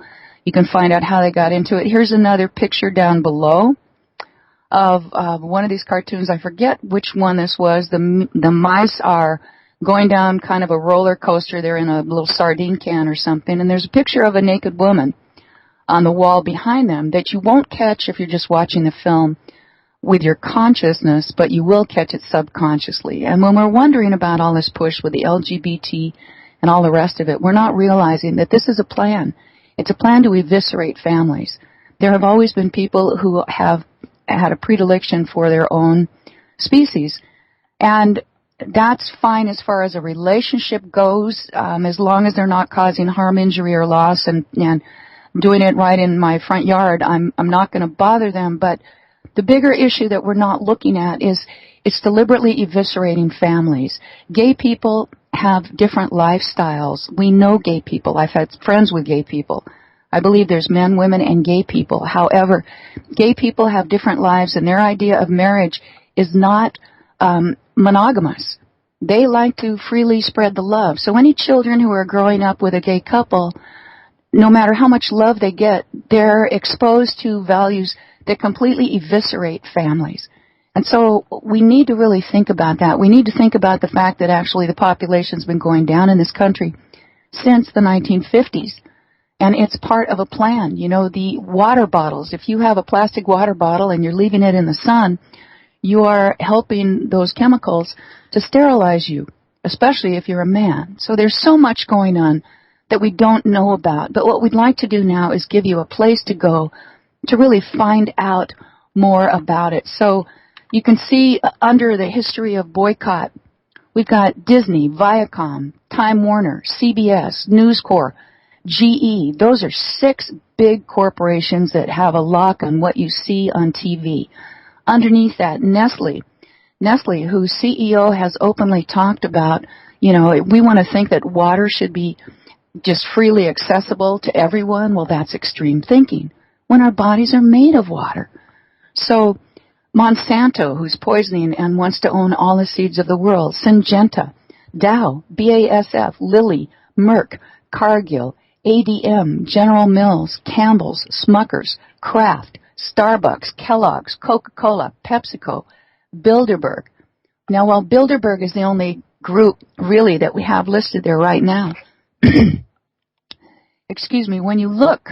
You can find out how they got into it. Here's another picture down below of one of these cartoons. I forget which one this was. The mice are going down kind of a roller coaster. They're in a little sardine can or something, and there's a picture of a naked woman on the wall behind them that you won't catch if you're just watching the film with your consciousness, but you will catch it subconsciously. And when we're wondering about all this push with the LGBT and all the rest of it, we're not realizing that this is a plan. It's a plan to eviscerate families. There have always been people who have had a predilection for their own species, and that's fine as far as a relationship goes, as long as they're not causing harm, injury, or loss, and doing it right in my front yard. I'm not going to bother them. But the bigger issue that we're not looking at is it's deliberately eviscerating families. Gay people have different lifestyles. We know gay people. I've had friends with gay people. I believe there's men, women, and gay people. However, gay people have different lives, and their idea of marriage is not monogamous. They like to freely spread the love. So any children who are growing up with a gay couple, no matter how much love they get, they're exposed to values that completely eviscerate families. And so we need to really think about that. We need to think about the fact that actually the population's been going down in this country since the 1950s. And it's part of a plan. You know, the water bottles, if you have a plastic water bottle and you're leaving it in the sun, you are helping those chemicals to sterilize you, especially if you're a man. So there's so much going on that we don't know about. But what we'd like to do now is give you a place to go to really find out more about it. So you can see under the history of boycott, we've got Disney, Viacom, Time Warner, CBS, News Corp, GE. Those are 6 big corporations that have a lock on what you see on TV. Underneath that, Nestle, whose CEO has openly talked about, you know, we want to think that water should be just freely accessible to everyone. Well, that's extreme thinking when our bodies are made of water. So Monsanto, who's poisoning and wants to own all the seeds of the world. Syngenta, Dow, BASF, Lilly, Merck, Cargill, ADM, General Mills, Campbell's, Smuckers, Kraft, Starbucks, Kellogg's, Coca-Cola, PepsiCo, Bilderberg. Now, while Bilderberg is the only group really that we have listed there right now, excuse me, when you look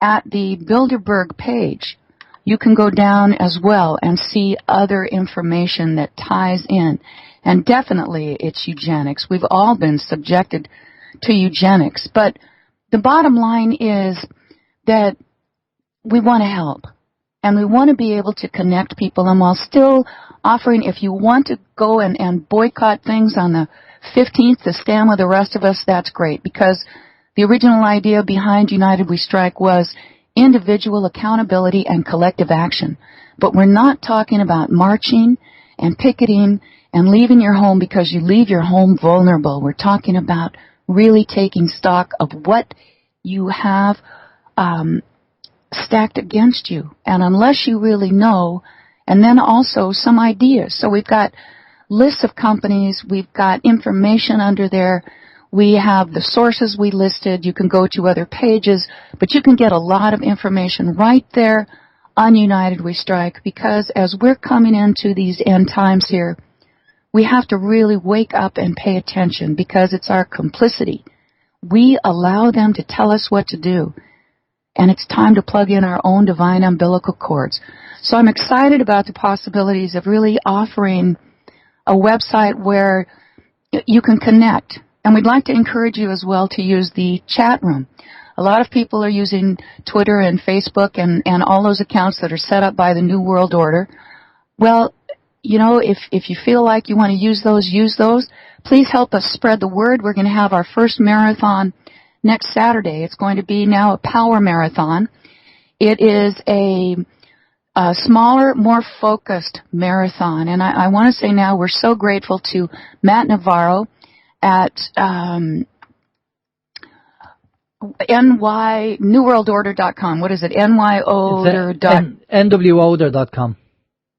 at the Bilderberg page, you can go down as well and see other information that ties in. And definitely it's eugenics. We've all been subjected to eugenics. But the bottom line is that we want to help. And we want to be able to connect people. And while still offering, if you want to go and boycott things on the 15th to stand with the rest of us, that's great. Because the original idea behind United We Strike was individual accountability and collective action. But we're not talking about marching and picketing and leaving your home because you leave your home vulnerable. We're talking about really taking stock of what you have stacked against you. And unless you really know, and then also some ideas. So we've got lists of companies. We've got information under there. We have the sources we listed. You can go to other pages, but you can get a lot of information right there on United We Strike, because as we're coming into these end times here, we have to really wake up and pay attention, because it's our complicity. We allow them to tell us what to do, and it's time to plug in our own divine umbilical cords. So I'm excited about the possibilities of really offering a website where you can connect. And we'd like to encourage you as well to use the chat room. A lot of people are using Twitter and Facebook and all those accounts that are set up by the New World Order. Well, you know, if you feel like you want to use those. Please help us spread the word. We're going to have our first marathon next Saturday. It's going to be now a power marathon. It is a smaller, more focused marathon. And I want to say now we're so grateful to Matt Navarro at newworldorder.com. What is it? NWOder.com.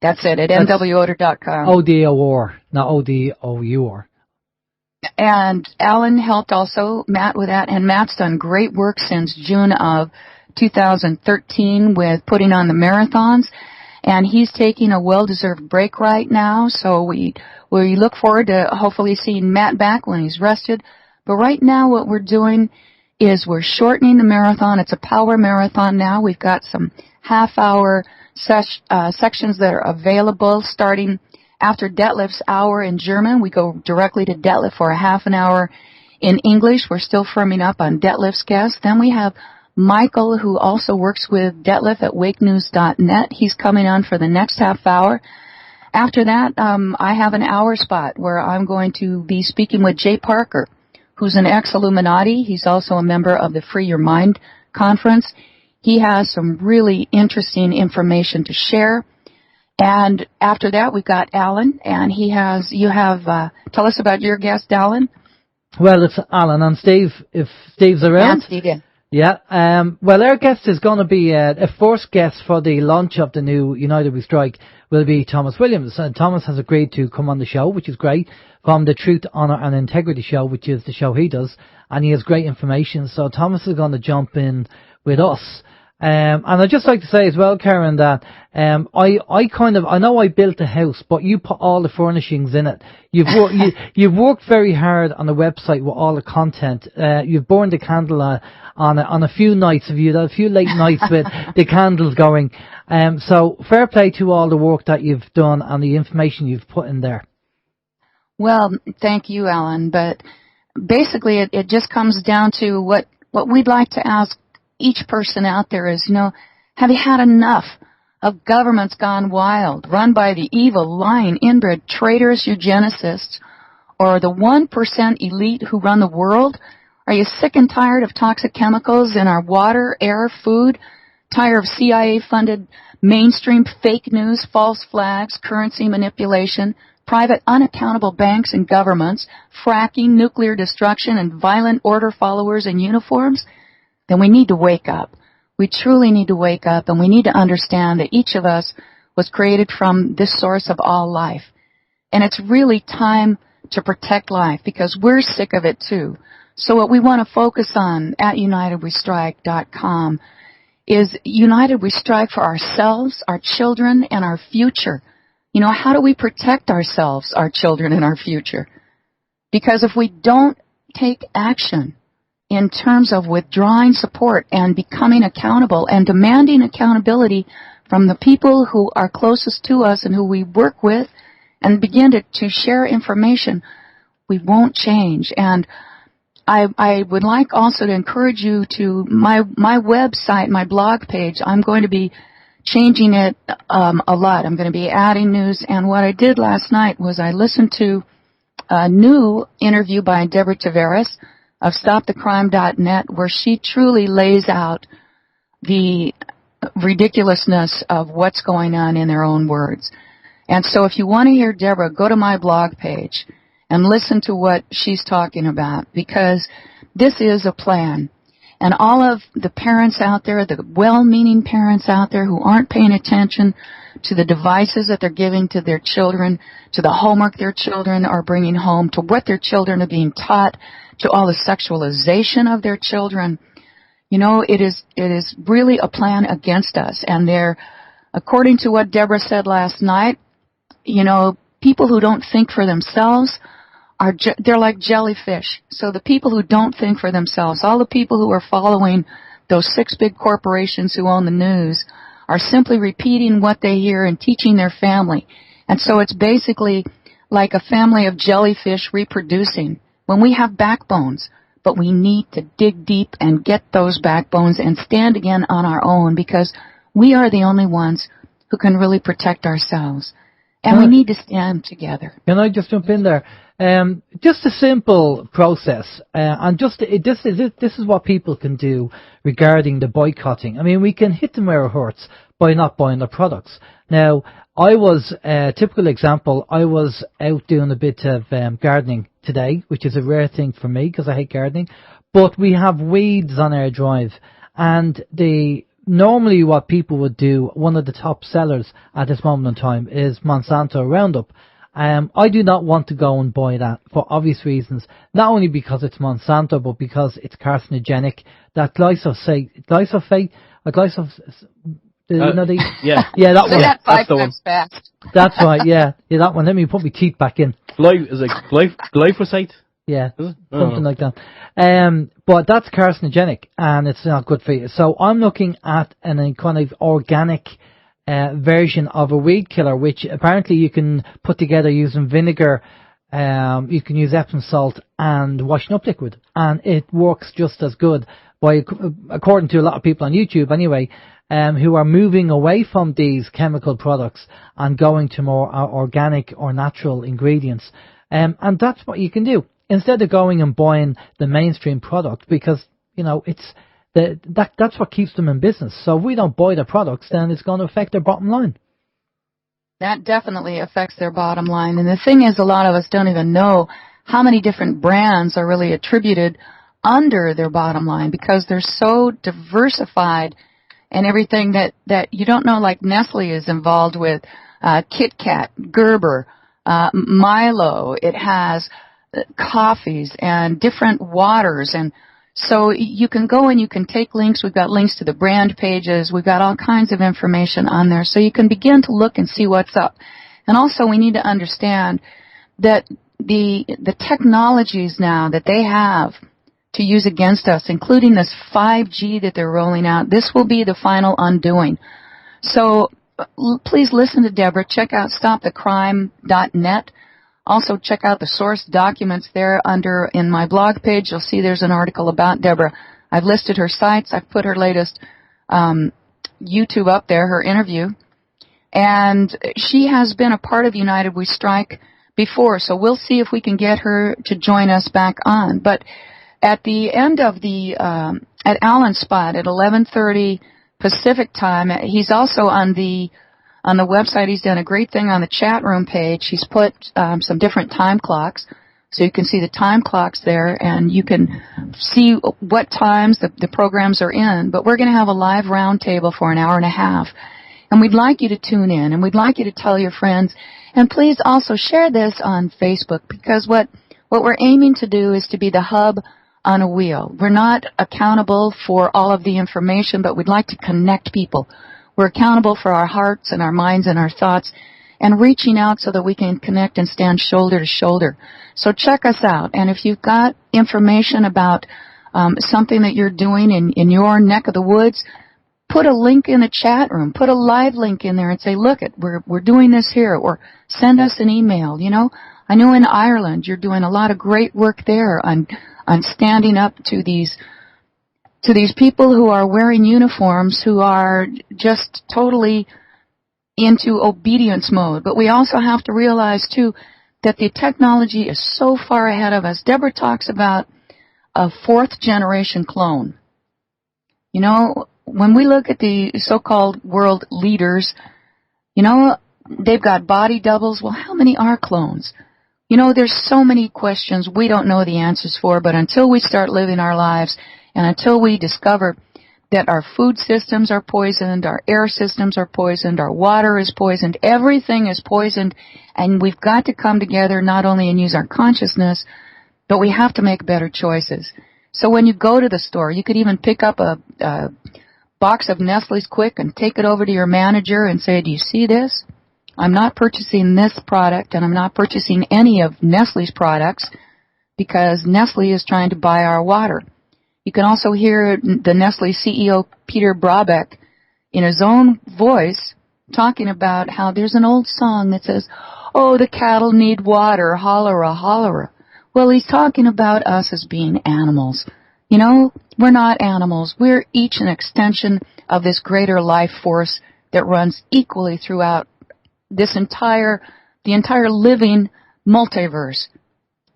That's it, at NWOder.com. ODOR, not ODOUR. And Alan helped also Matt with that, and Matt's done great work since June of 2013 with putting on the marathons. And he's taking a well-deserved break right now, so we look forward to hopefully seeing Matt back when he's rested. But right now what we're doing is we're shortening the marathon. It's a power marathon now. We've got some half-hour sections that are available starting after Detlef's hour in German. We go directly to Detlef for a half an hour in English. We're still firming up on Detlef's guest. Then we have Michael, who also works with Detlef at wakenews.net. He's coming on for the next half hour. After that, I have an hour spot where I'm going to be speaking with Jay Parker, who's an ex-Illuminati. He's also a member of the Free Your Mind conference. He has some really interesting information to share. And after that, we've got Alan, and tell us about your guest, Alan. Well, it's Alan and Steve, if Steve's around. And Steve, yeah. Yeah, well, our guest is going to be a first guest for the launch of the new United We Strike will be Thomas Williams. And Thomas has agreed to come on the show, which is great, from the Truth, Honour and Integrity show, which is the show he does. And he has great information. So Thomas is going to jump in with us And I'd just like to say as well, Karen, that I know I built a house, but you put all the furnishings in it. You've worked very hard on the website with all the content. You've burned the candle on a few nights. Have you had a few late nights with the candles going? So fair play to all the work that you've done and the information you've put in there. Well, thank you, Alan. But basically, it just comes down to what we'd like to ask each person out there is, have you had enough of governments gone wild, run by the evil, lying, inbred, traitorous eugenicists, or the 1% elite who run the world? Are you sick and tired of toxic chemicals in our water, air, food? Tired of CIA-funded mainstream fake news, false flags, currency manipulation, private unaccountable banks and governments, fracking, nuclear destruction, and violent order followers in uniforms? Then we need to wake up. We truly need to wake up, and we need to understand that each of us was created from this source of all life. And it's really time to protect life because we're sick of it too. So what we want to focus on at UnitedWeStrike.com is United We Strike for ourselves, our children, and our future. How do we protect ourselves, our children, and our future? Because if we don't take action in terms of withdrawing support and becoming accountable and demanding accountability from the people who are closest to us and who we work with and begin to share information, we won't change. And I would like also to encourage you to my website, my blog page. I'm going to be changing it a lot. I'm going to be adding news. And what I did last night was I listened to a new interview by Deborah Tavares of StopTheCrime.net, where she truly lays out the ridiculousness of what's going on in their own words. And so if you want to hear Deborah, go to my blog page and listen to what she's talking about, because this is a plan. And all of the parents out there, the well-meaning parents out there who aren't paying attention to the devices that they're giving to their children, to the homework their children are bringing home, to what their children are being taught, to all the sexualization of their children, it is really a plan against us. And according to what Deborah said last night, people who don't think for themselves they're like jellyfish. So the people who don't think for themselves, all the people who are following those 6 big corporations who own the news, are simply repeating what they hear and teaching their family. And so it's basically like a family of jellyfish reproducing when we have backbones. But we need to dig deep and get those backbones and stand again on our own, because we are the only ones who can really protect ourselves. And we need to stand together. Can I just jump in there? Just a simple process, and this is what people can do regarding the boycotting. I mean, we can hit them where it hurts by not buying their products. Now, I was a typical example. I was out doing a bit of gardening today, which is a rare thing for me because I hate gardening. But we have weeds on our drive, and normally what people would do, one of the top sellers at this moment in time is Monsanto Roundup. I do not want to go and buy that for obvious reasons. Not only because it's Monsanto, but because it's carcinogenic. That glyphosate, yeah, that one. That's the one. Fast. That's right, yeah, that one. Let me put my teeth back in. Is it glyphosate? Yeah, something like that. But that's carcinogenic, and it's not good for you. So I'm looking at a kind of organic version of a weed killer, which apparently you can put together using vinegar. You can use Epsom salt and washing up liquid, and it works just as good. According to a lot of people on YouTube, anyway, who are moving away from these chemical products and going to more organic or natural ingredients. And that's what you can do instead of going and buying the mainstream product, because it's that's what keeps them in business. So if we don't buy their products, then it's going to affect their bottom line. That definitely affects their bottom line. And the thing is, a lot of us don't even know how many different brands are really attributed under their bottom line, because they're so diversified and everything that you don't know. Like Nestle is involved with Kit Kat, Gerber, Milo. It has coffees and different waters and So you can go and you can take links. We've got links to the brand pages. We've got all kinds of information on there. So you can begin to look and see what's up. And also we need to understand that the technologies now that they have to use against us, including this 5G that they're rolling out, this will be the final undoing. So please listen to Deborah. Check out stopthecrime.net. Also check out the source documents there in my blog page. You'll see there's an article about Deborah. I've listed her sites. I've put her latest YouTube up there, her interview. And she has been a part of United We Strike before, so we'll see if we can get her to join us back on. But at the end of at Alan's spot at 11:30 Pacific time, he's also on the website. He's done a great thing on the chat room page. He's put some different time clocks, so you can see the time clocks there, and you can see what times the programs are in. But we're going to have a live roundtable for an hour and a half, and we'd like you to tune in, and we'd like you to tell your friends. And please also share this on Facebook, because what we're aiming to do is to be the hub on a wheel. We're not accountable for all of the information, but we'd like to connect people. We're accountable for our hearts and our minds and our thoughts, and reaching out so that we can connect and stand shoulder to shoulder. So check us out. And if you've got information about something that you're doing in your neck of the woods, put a link in the chat room. Put a live link in there and say, look, we're doing this here. Or send us an email. You know, I know in Ireland you're doing a lot of great work there on standing up to these people who are wearing uniforms, who are just totally into obedience mode. But we also have to realize, too, that the technology is so far ahead of us. Deborah talks about a fourth-generation clone. You know, when we look at the so-called world leaders, you know, they've got body doubles. Well, how many are clones? You know, there's so many questions we don't know the answers for, but until we start living our lives and until we discover that our food systems are poisoned, our air systems are poisoned, our water is poisoned, everything is poisoned, and we've got to come together not only and use our consciousness, but we have to make better choices. So when you go to the store, you could even pick up a box of Nestle's Quick and take it over to your manager and say, do you see this? I'm not purchasing this product, and I'm not purchasing any of Nestle's products because Nestle is trying to buy our water. You can also hear the Nestle CEO, Peter Brabeck, in his own voice talking about how there's an old song that says, oh, the cattle need water, hollera, hollera. Well, he's talking about us as being animals. You know, we're not animals. We're each an extension of this greater life force that runs equally throughout the entire living multiverse.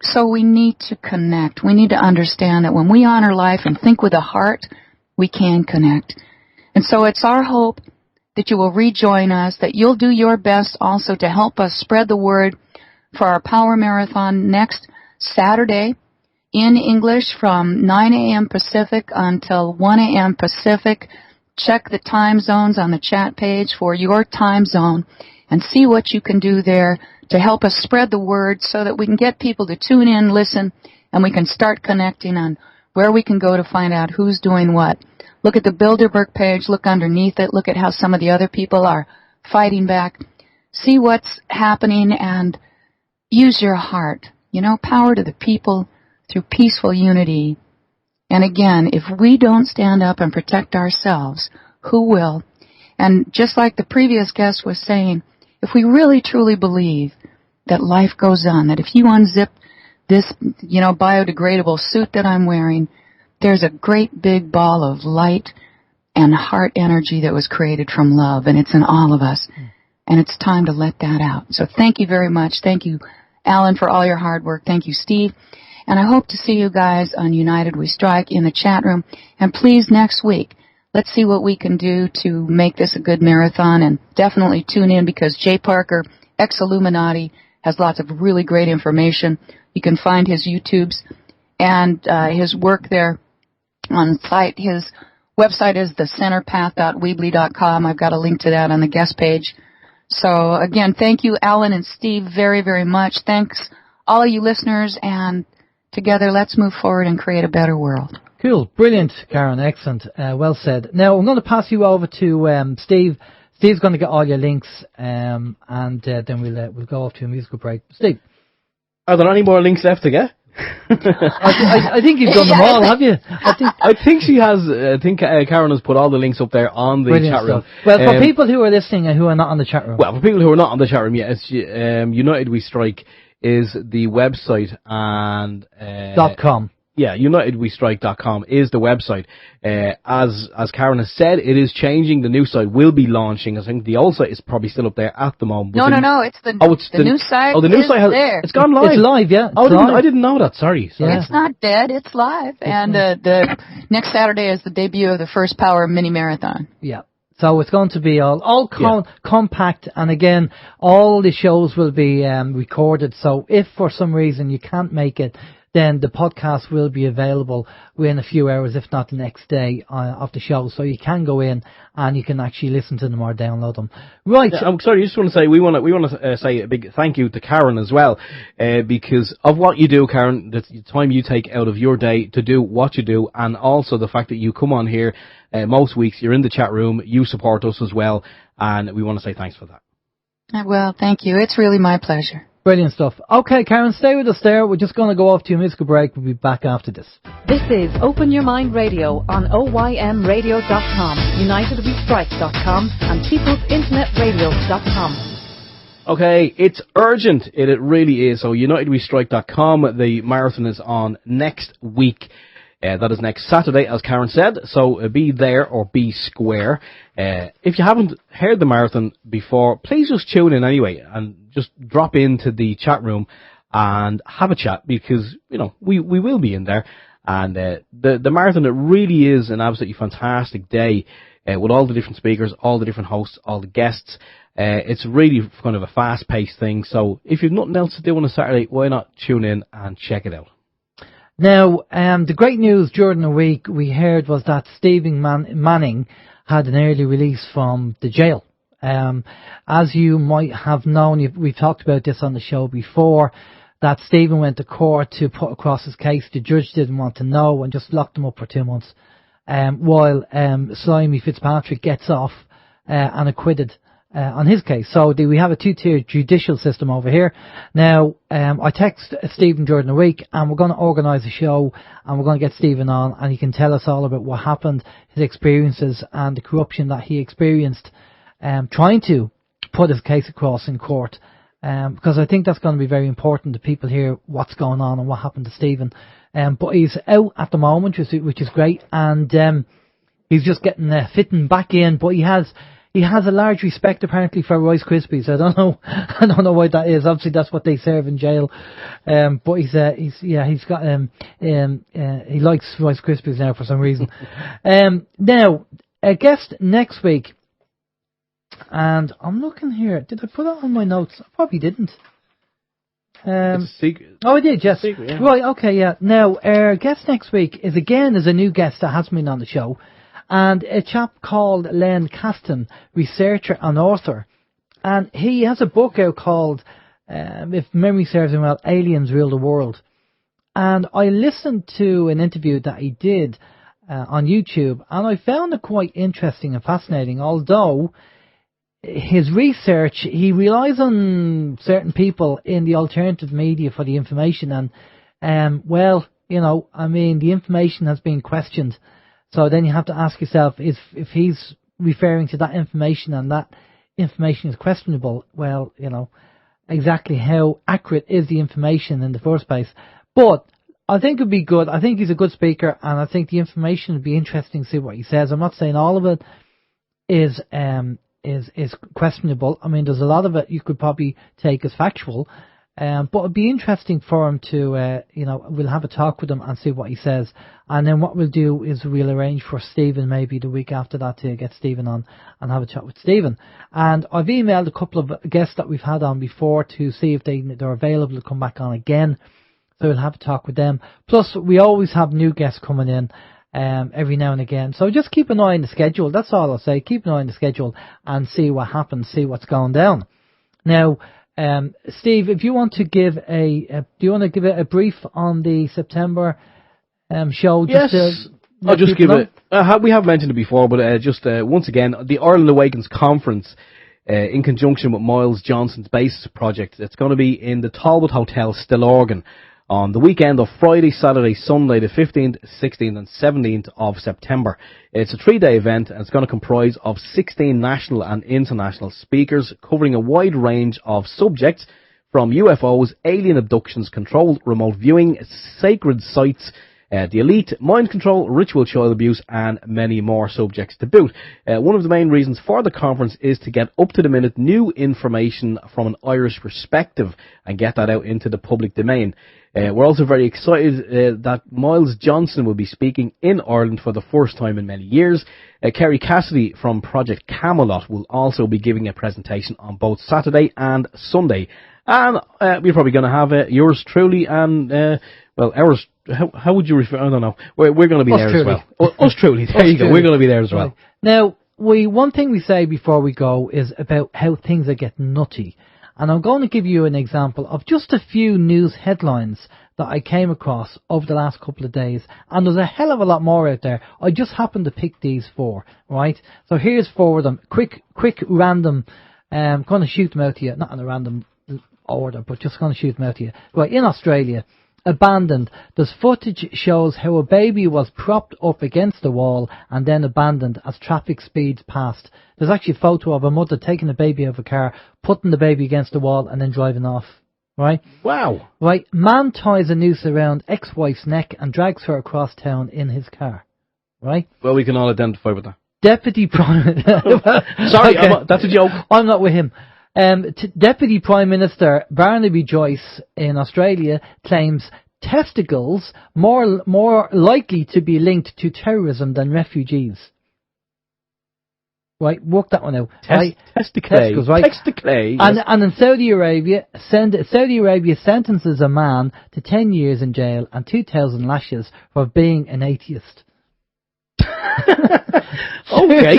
So we need to connect. We need to understand that when we honor life and think with the heart, we can connect. And so it's our hope that you will rejoin us, that you'll do your best also to help us spread the word for our Power Marathon next Saturday in English from 9 a.m. Pacific until 1 a.m. Pacific. Check the time zones on the chat page for your time zone and see what you can do there to help us spread the word so that we can get people to tune in, listen, and we can start connecting on where we can go to find out who's doing what. Look at the Bilderberg page, look underneath it, look at how some of the other people are fighting back. See what's happening and use your heart. You know, power to the people through peaceful unity. And again, if we don't stand up and protect ourselves, who will? And just like the previous guest was saying, if we really truly believe that life goes on, that if you unzip this, you know, biodegradable suit that I'm wearing, there's a great big ball of light and heart energy that was created from love, and it's in all of us. And it's time to let that out. So thank you very much. Thank you, Alan, for all your hard work. Thank you, Steve. And I hope to see you guys on United We Strike in the chat room. And please, next week, let's see what we can do to make this a good marathon. And definitely tune in because Jay Parker, ex-Illuminati, has lots of really great information. You can find his YouTubes and his work there on site. His website is thecenterpath.weebly.com. I've got a link to that on the guest page. So, again, thank you, Alan and Steve, very, very much. Thanks, all of you listeners, and together let's move forward and create a better world. Cool. Brilliant, Karen. Excellent. Well said. Now, I'm going to pass you over to Steve. Steve's going to get all your links, and then we'll go off to a musical break. Steve. Are there any more links left to get? I think you've done them all, have you? I think she has. I think Karen has put all the links up there on the chat room. Well, for people who are listening and who are not on the chat room. Well, for people who are not on the chat room yet, it's United We Strike is the website, and .com. Yeah, unitedwestrike.com is the website. As Karen has said, it is changing. The new site will be launching. I think the old site is probably still up there at the moment. No, it's the new site. Oh, the new site there. It's gone live. It's live, yeah. I didn't know that. Sorry. Yeah. It's not dead. It's live. And the next Saturday is the debut of the first Power Mini Marathon. Yeah. So it's going to be all compact, and again, all the shows will be recorded. So if for some reason you can't make it, then the podcast will be available within a few hours, if not the next day, of the show. So you can go in and you can actually listen to them or download them. Right. Yeah, I'm sorry. I just want to say we want to say a big thank you to Karen as well, because of what you do, Karen. The time you take out of your day to do what you do, and also the fact that you come on here most weeks. You're in the chat room. You support us as well, and we want to say thanks for that. Well, thank you. It's really my pleasure. Brilliant stuff. Okay, Karen, stay with us there. We're just going to go off to a musical break. We'll be back after this. This is Open Your Mind Radio on OYMradio.com, UnitedWeStrike.com, and PeoplesInternetRadio.com. Okay, it's urgent. It really is. So UnitedWeStrike.com. The marathon is on next week. That is next Saturday, as Karen said. So be there or be square. If you haven't heard the marathon before, please just tune in anyway and just drop into the chat room and have a chat, because we will be in there. And the marathon, it really is an absolutely fantastic day with all the different speakers, all the different hosts, all the guests. It's really kind of a fast-paced thing. So if you've nothing else to do on a Saturday, why not tune in and check it out? Now, the great news during the week we heard was that Stephen Manning had an early release from the jail. As you might have known, we've talked about this on the show before, that Stephen went to court to put across his case. The judge didn't want to know and just locked him up for 2 months, while Slimy Fitzpatrick gets off and acquitted on his case. So we have a two-tier judicial system over here. Now, I text Stephen during the week, and we're going to organise a show, and we're going to get Stephen on, and he can tell us all about what happened, his experiences, and the corruption that he experienced trying to put his case across in court. Because I think that's going to be very important to people hear what's going on and what happened to Stephen. But he's out at the moment, which is great, and he's just getting fitting back in, but he has a large respect apparently for Rice Krispies. I don't know why that is. Obviously that's what they serve in jail. But he likes Rice Krispies now for some reason. Now, a guest next week, and I'm looking here. Did I put it on my notes? I probably didn't. It's a secret. Oh, I did, yes. Secret, yeah. Right, okay, yeah. Now, our guest next week is a new guest that hasn't been on the show. And a chap called Len Caston, researcher and author. And he has a book out called, if memory serves him well, Aliens Rule the World. And I listened to an interview that he did on YouTube, and I found it quite interesting and fascinating, although his research, he relies on certain people in the alternative media for the information. And, the information has been questioned. So then you have to ask yourself, if he's referring to that information and that information is questionable, well, exactly how accurate is the information in the first place? But I think it'd be good. I think he's a good speaker, and I think the information would be interesting to see what he says. I'm not saying all of it is questionable. I mean, there's a lot of it you could probably take as factual. But it'd be interesting for him to, we'll have a talk with him and see what he says. And then what we'll do is we'll arrange for Stephen maybe the week after that to get Stephen on and have a chat with Stephen. And I've emailed a couple of guests that we've had on before to see if they're available to come back on again. So we'll have a talk with them. Plus, we always have new guests coming in every now and again. So just keep an eye on the schedule. That's all I'll say. Keep an eye on the schedule and see what happens, see what's going down. Now, Steve, if you want to give a brief on the September show? Yes. I'll just give it. We have mentioned it before, but once again, the Ireland Awakens conference, in conjunction with Miles Johnson's Basis project, it's going to be in the Talbot Hotel, Stillorgan, on the weekend of Friday, Saturday, Sunday, the 15th, 16th and 17th of September. It's a 3-day event, and it's going to comprise of 16 national and international speakers covering a wide range of subjects, from UFOs, alien abductions, controlled remote viewing, sacred sites, the elite, mind control, ritual child abuse, and many more subjects to boot. One of the main reasons for the conference is to get up-to-the-minute new information from an Irish perspective and get that out into the public domain. We're also very excited that Miles Johnson will be speaking in Ireland for the first time in many years. Kerry Cassidy from Project Camelot will also be giving a presentation on both Saturday and Sunday. And we're probably going to have yours truly and, ours. How would you refer? I don't know. We're going to be there truly. as well. Us truly. There you go. We're going to be there as well. Right. Now, one thing we say before we go is about how things are getting nutty. And I'm going to give you an example of just a few news headlines that I came across over the last couple of days. And there's a hell of a lot more out there. I just happened to pick these 4, right? So here's 4 of them. Quick, random. I'm going to shoot them out to you. Not in a random order, but just going to shoot them out to you. Right, in Australia, abandoned. There's footage shows how a baby was propped up against the wall and then abandoned as traffic speeds passed. There's actually a photo of a mother taking the baby out of a car, putting the baby against the wall and then driving off. Right? Wow. Right, man ties a noose around ex-wife's neck and drags her across town in his car. Right? Well, we can all identify with that. Deputy Prime... Sorry, okay. That's a joke. I'm not with him. Deputy Prime Minister Barnaby Joyce in Australia claims testicles more likely to be linked to terrorism than refugees. Right, work that one out. Testicles, right? Testicles. And in Saudi Arabia, sentences a man to 10 years in jail and 2,000 lashes for being an atheist. Okay.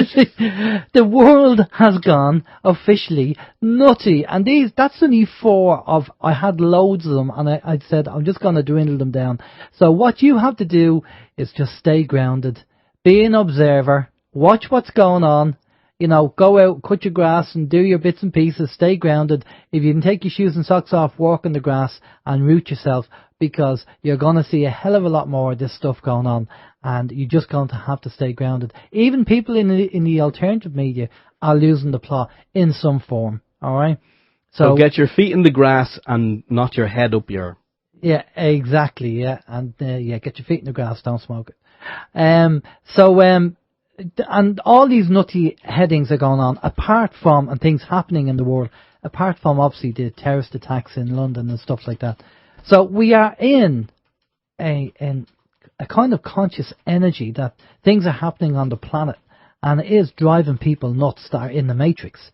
The world has gone officially nutty, and that's only 4 of. I had loads of them, and I said I'm just going to dwindle them down. So what you have to do is just stay grounded, be an observer, watch what's going on. You know, go out, cut your grass, and do your bits and pieces. Stay grounded. If you can take your shoes and socks off, walk in the grass and root yourself, because you're going to see a hell of a lot more of this stuff going on, and you're just going to have to stay grounded. Even people in the alternative media are losing the plot in some form. All right. So get your feet in the grass and not your head up your. Yeah, exactly. Yeah, and get your feet in the grass. Don't smoke it. And all these nutty headings are going on, apart from, and things happening in the world, apart from obviously the terrorist attacks in London and stuff like that. So we are in a kind of conscious energy that things are happening on the planet, and it is driving people nuts that are in the matrix.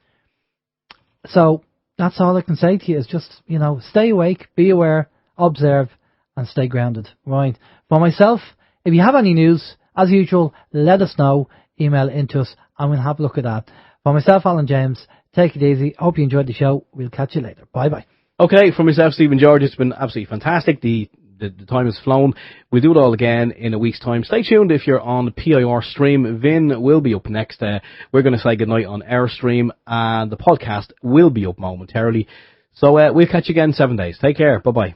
So that's all I can say to you is just, stay awake, be aware, observe, and stay grounded. Right. For myself, if you have any news, as usual, let us know. Email into us and we'll have a look at that. For myself, Alan James, take it easy. Hope you enjoyed the show. We'll catch you later. Bye-bye. Okay, from myself, Stephen George, it's been absolutely fantastic. The time has flown. We'll do it all again in a week's time. Stay tuned if you're on PIR stream. Vin will be up next. We're going to say goodnight on our stream, and the podcast will be up momentarily. So we'll catch you again in 7 days. Take care. Bye-bye.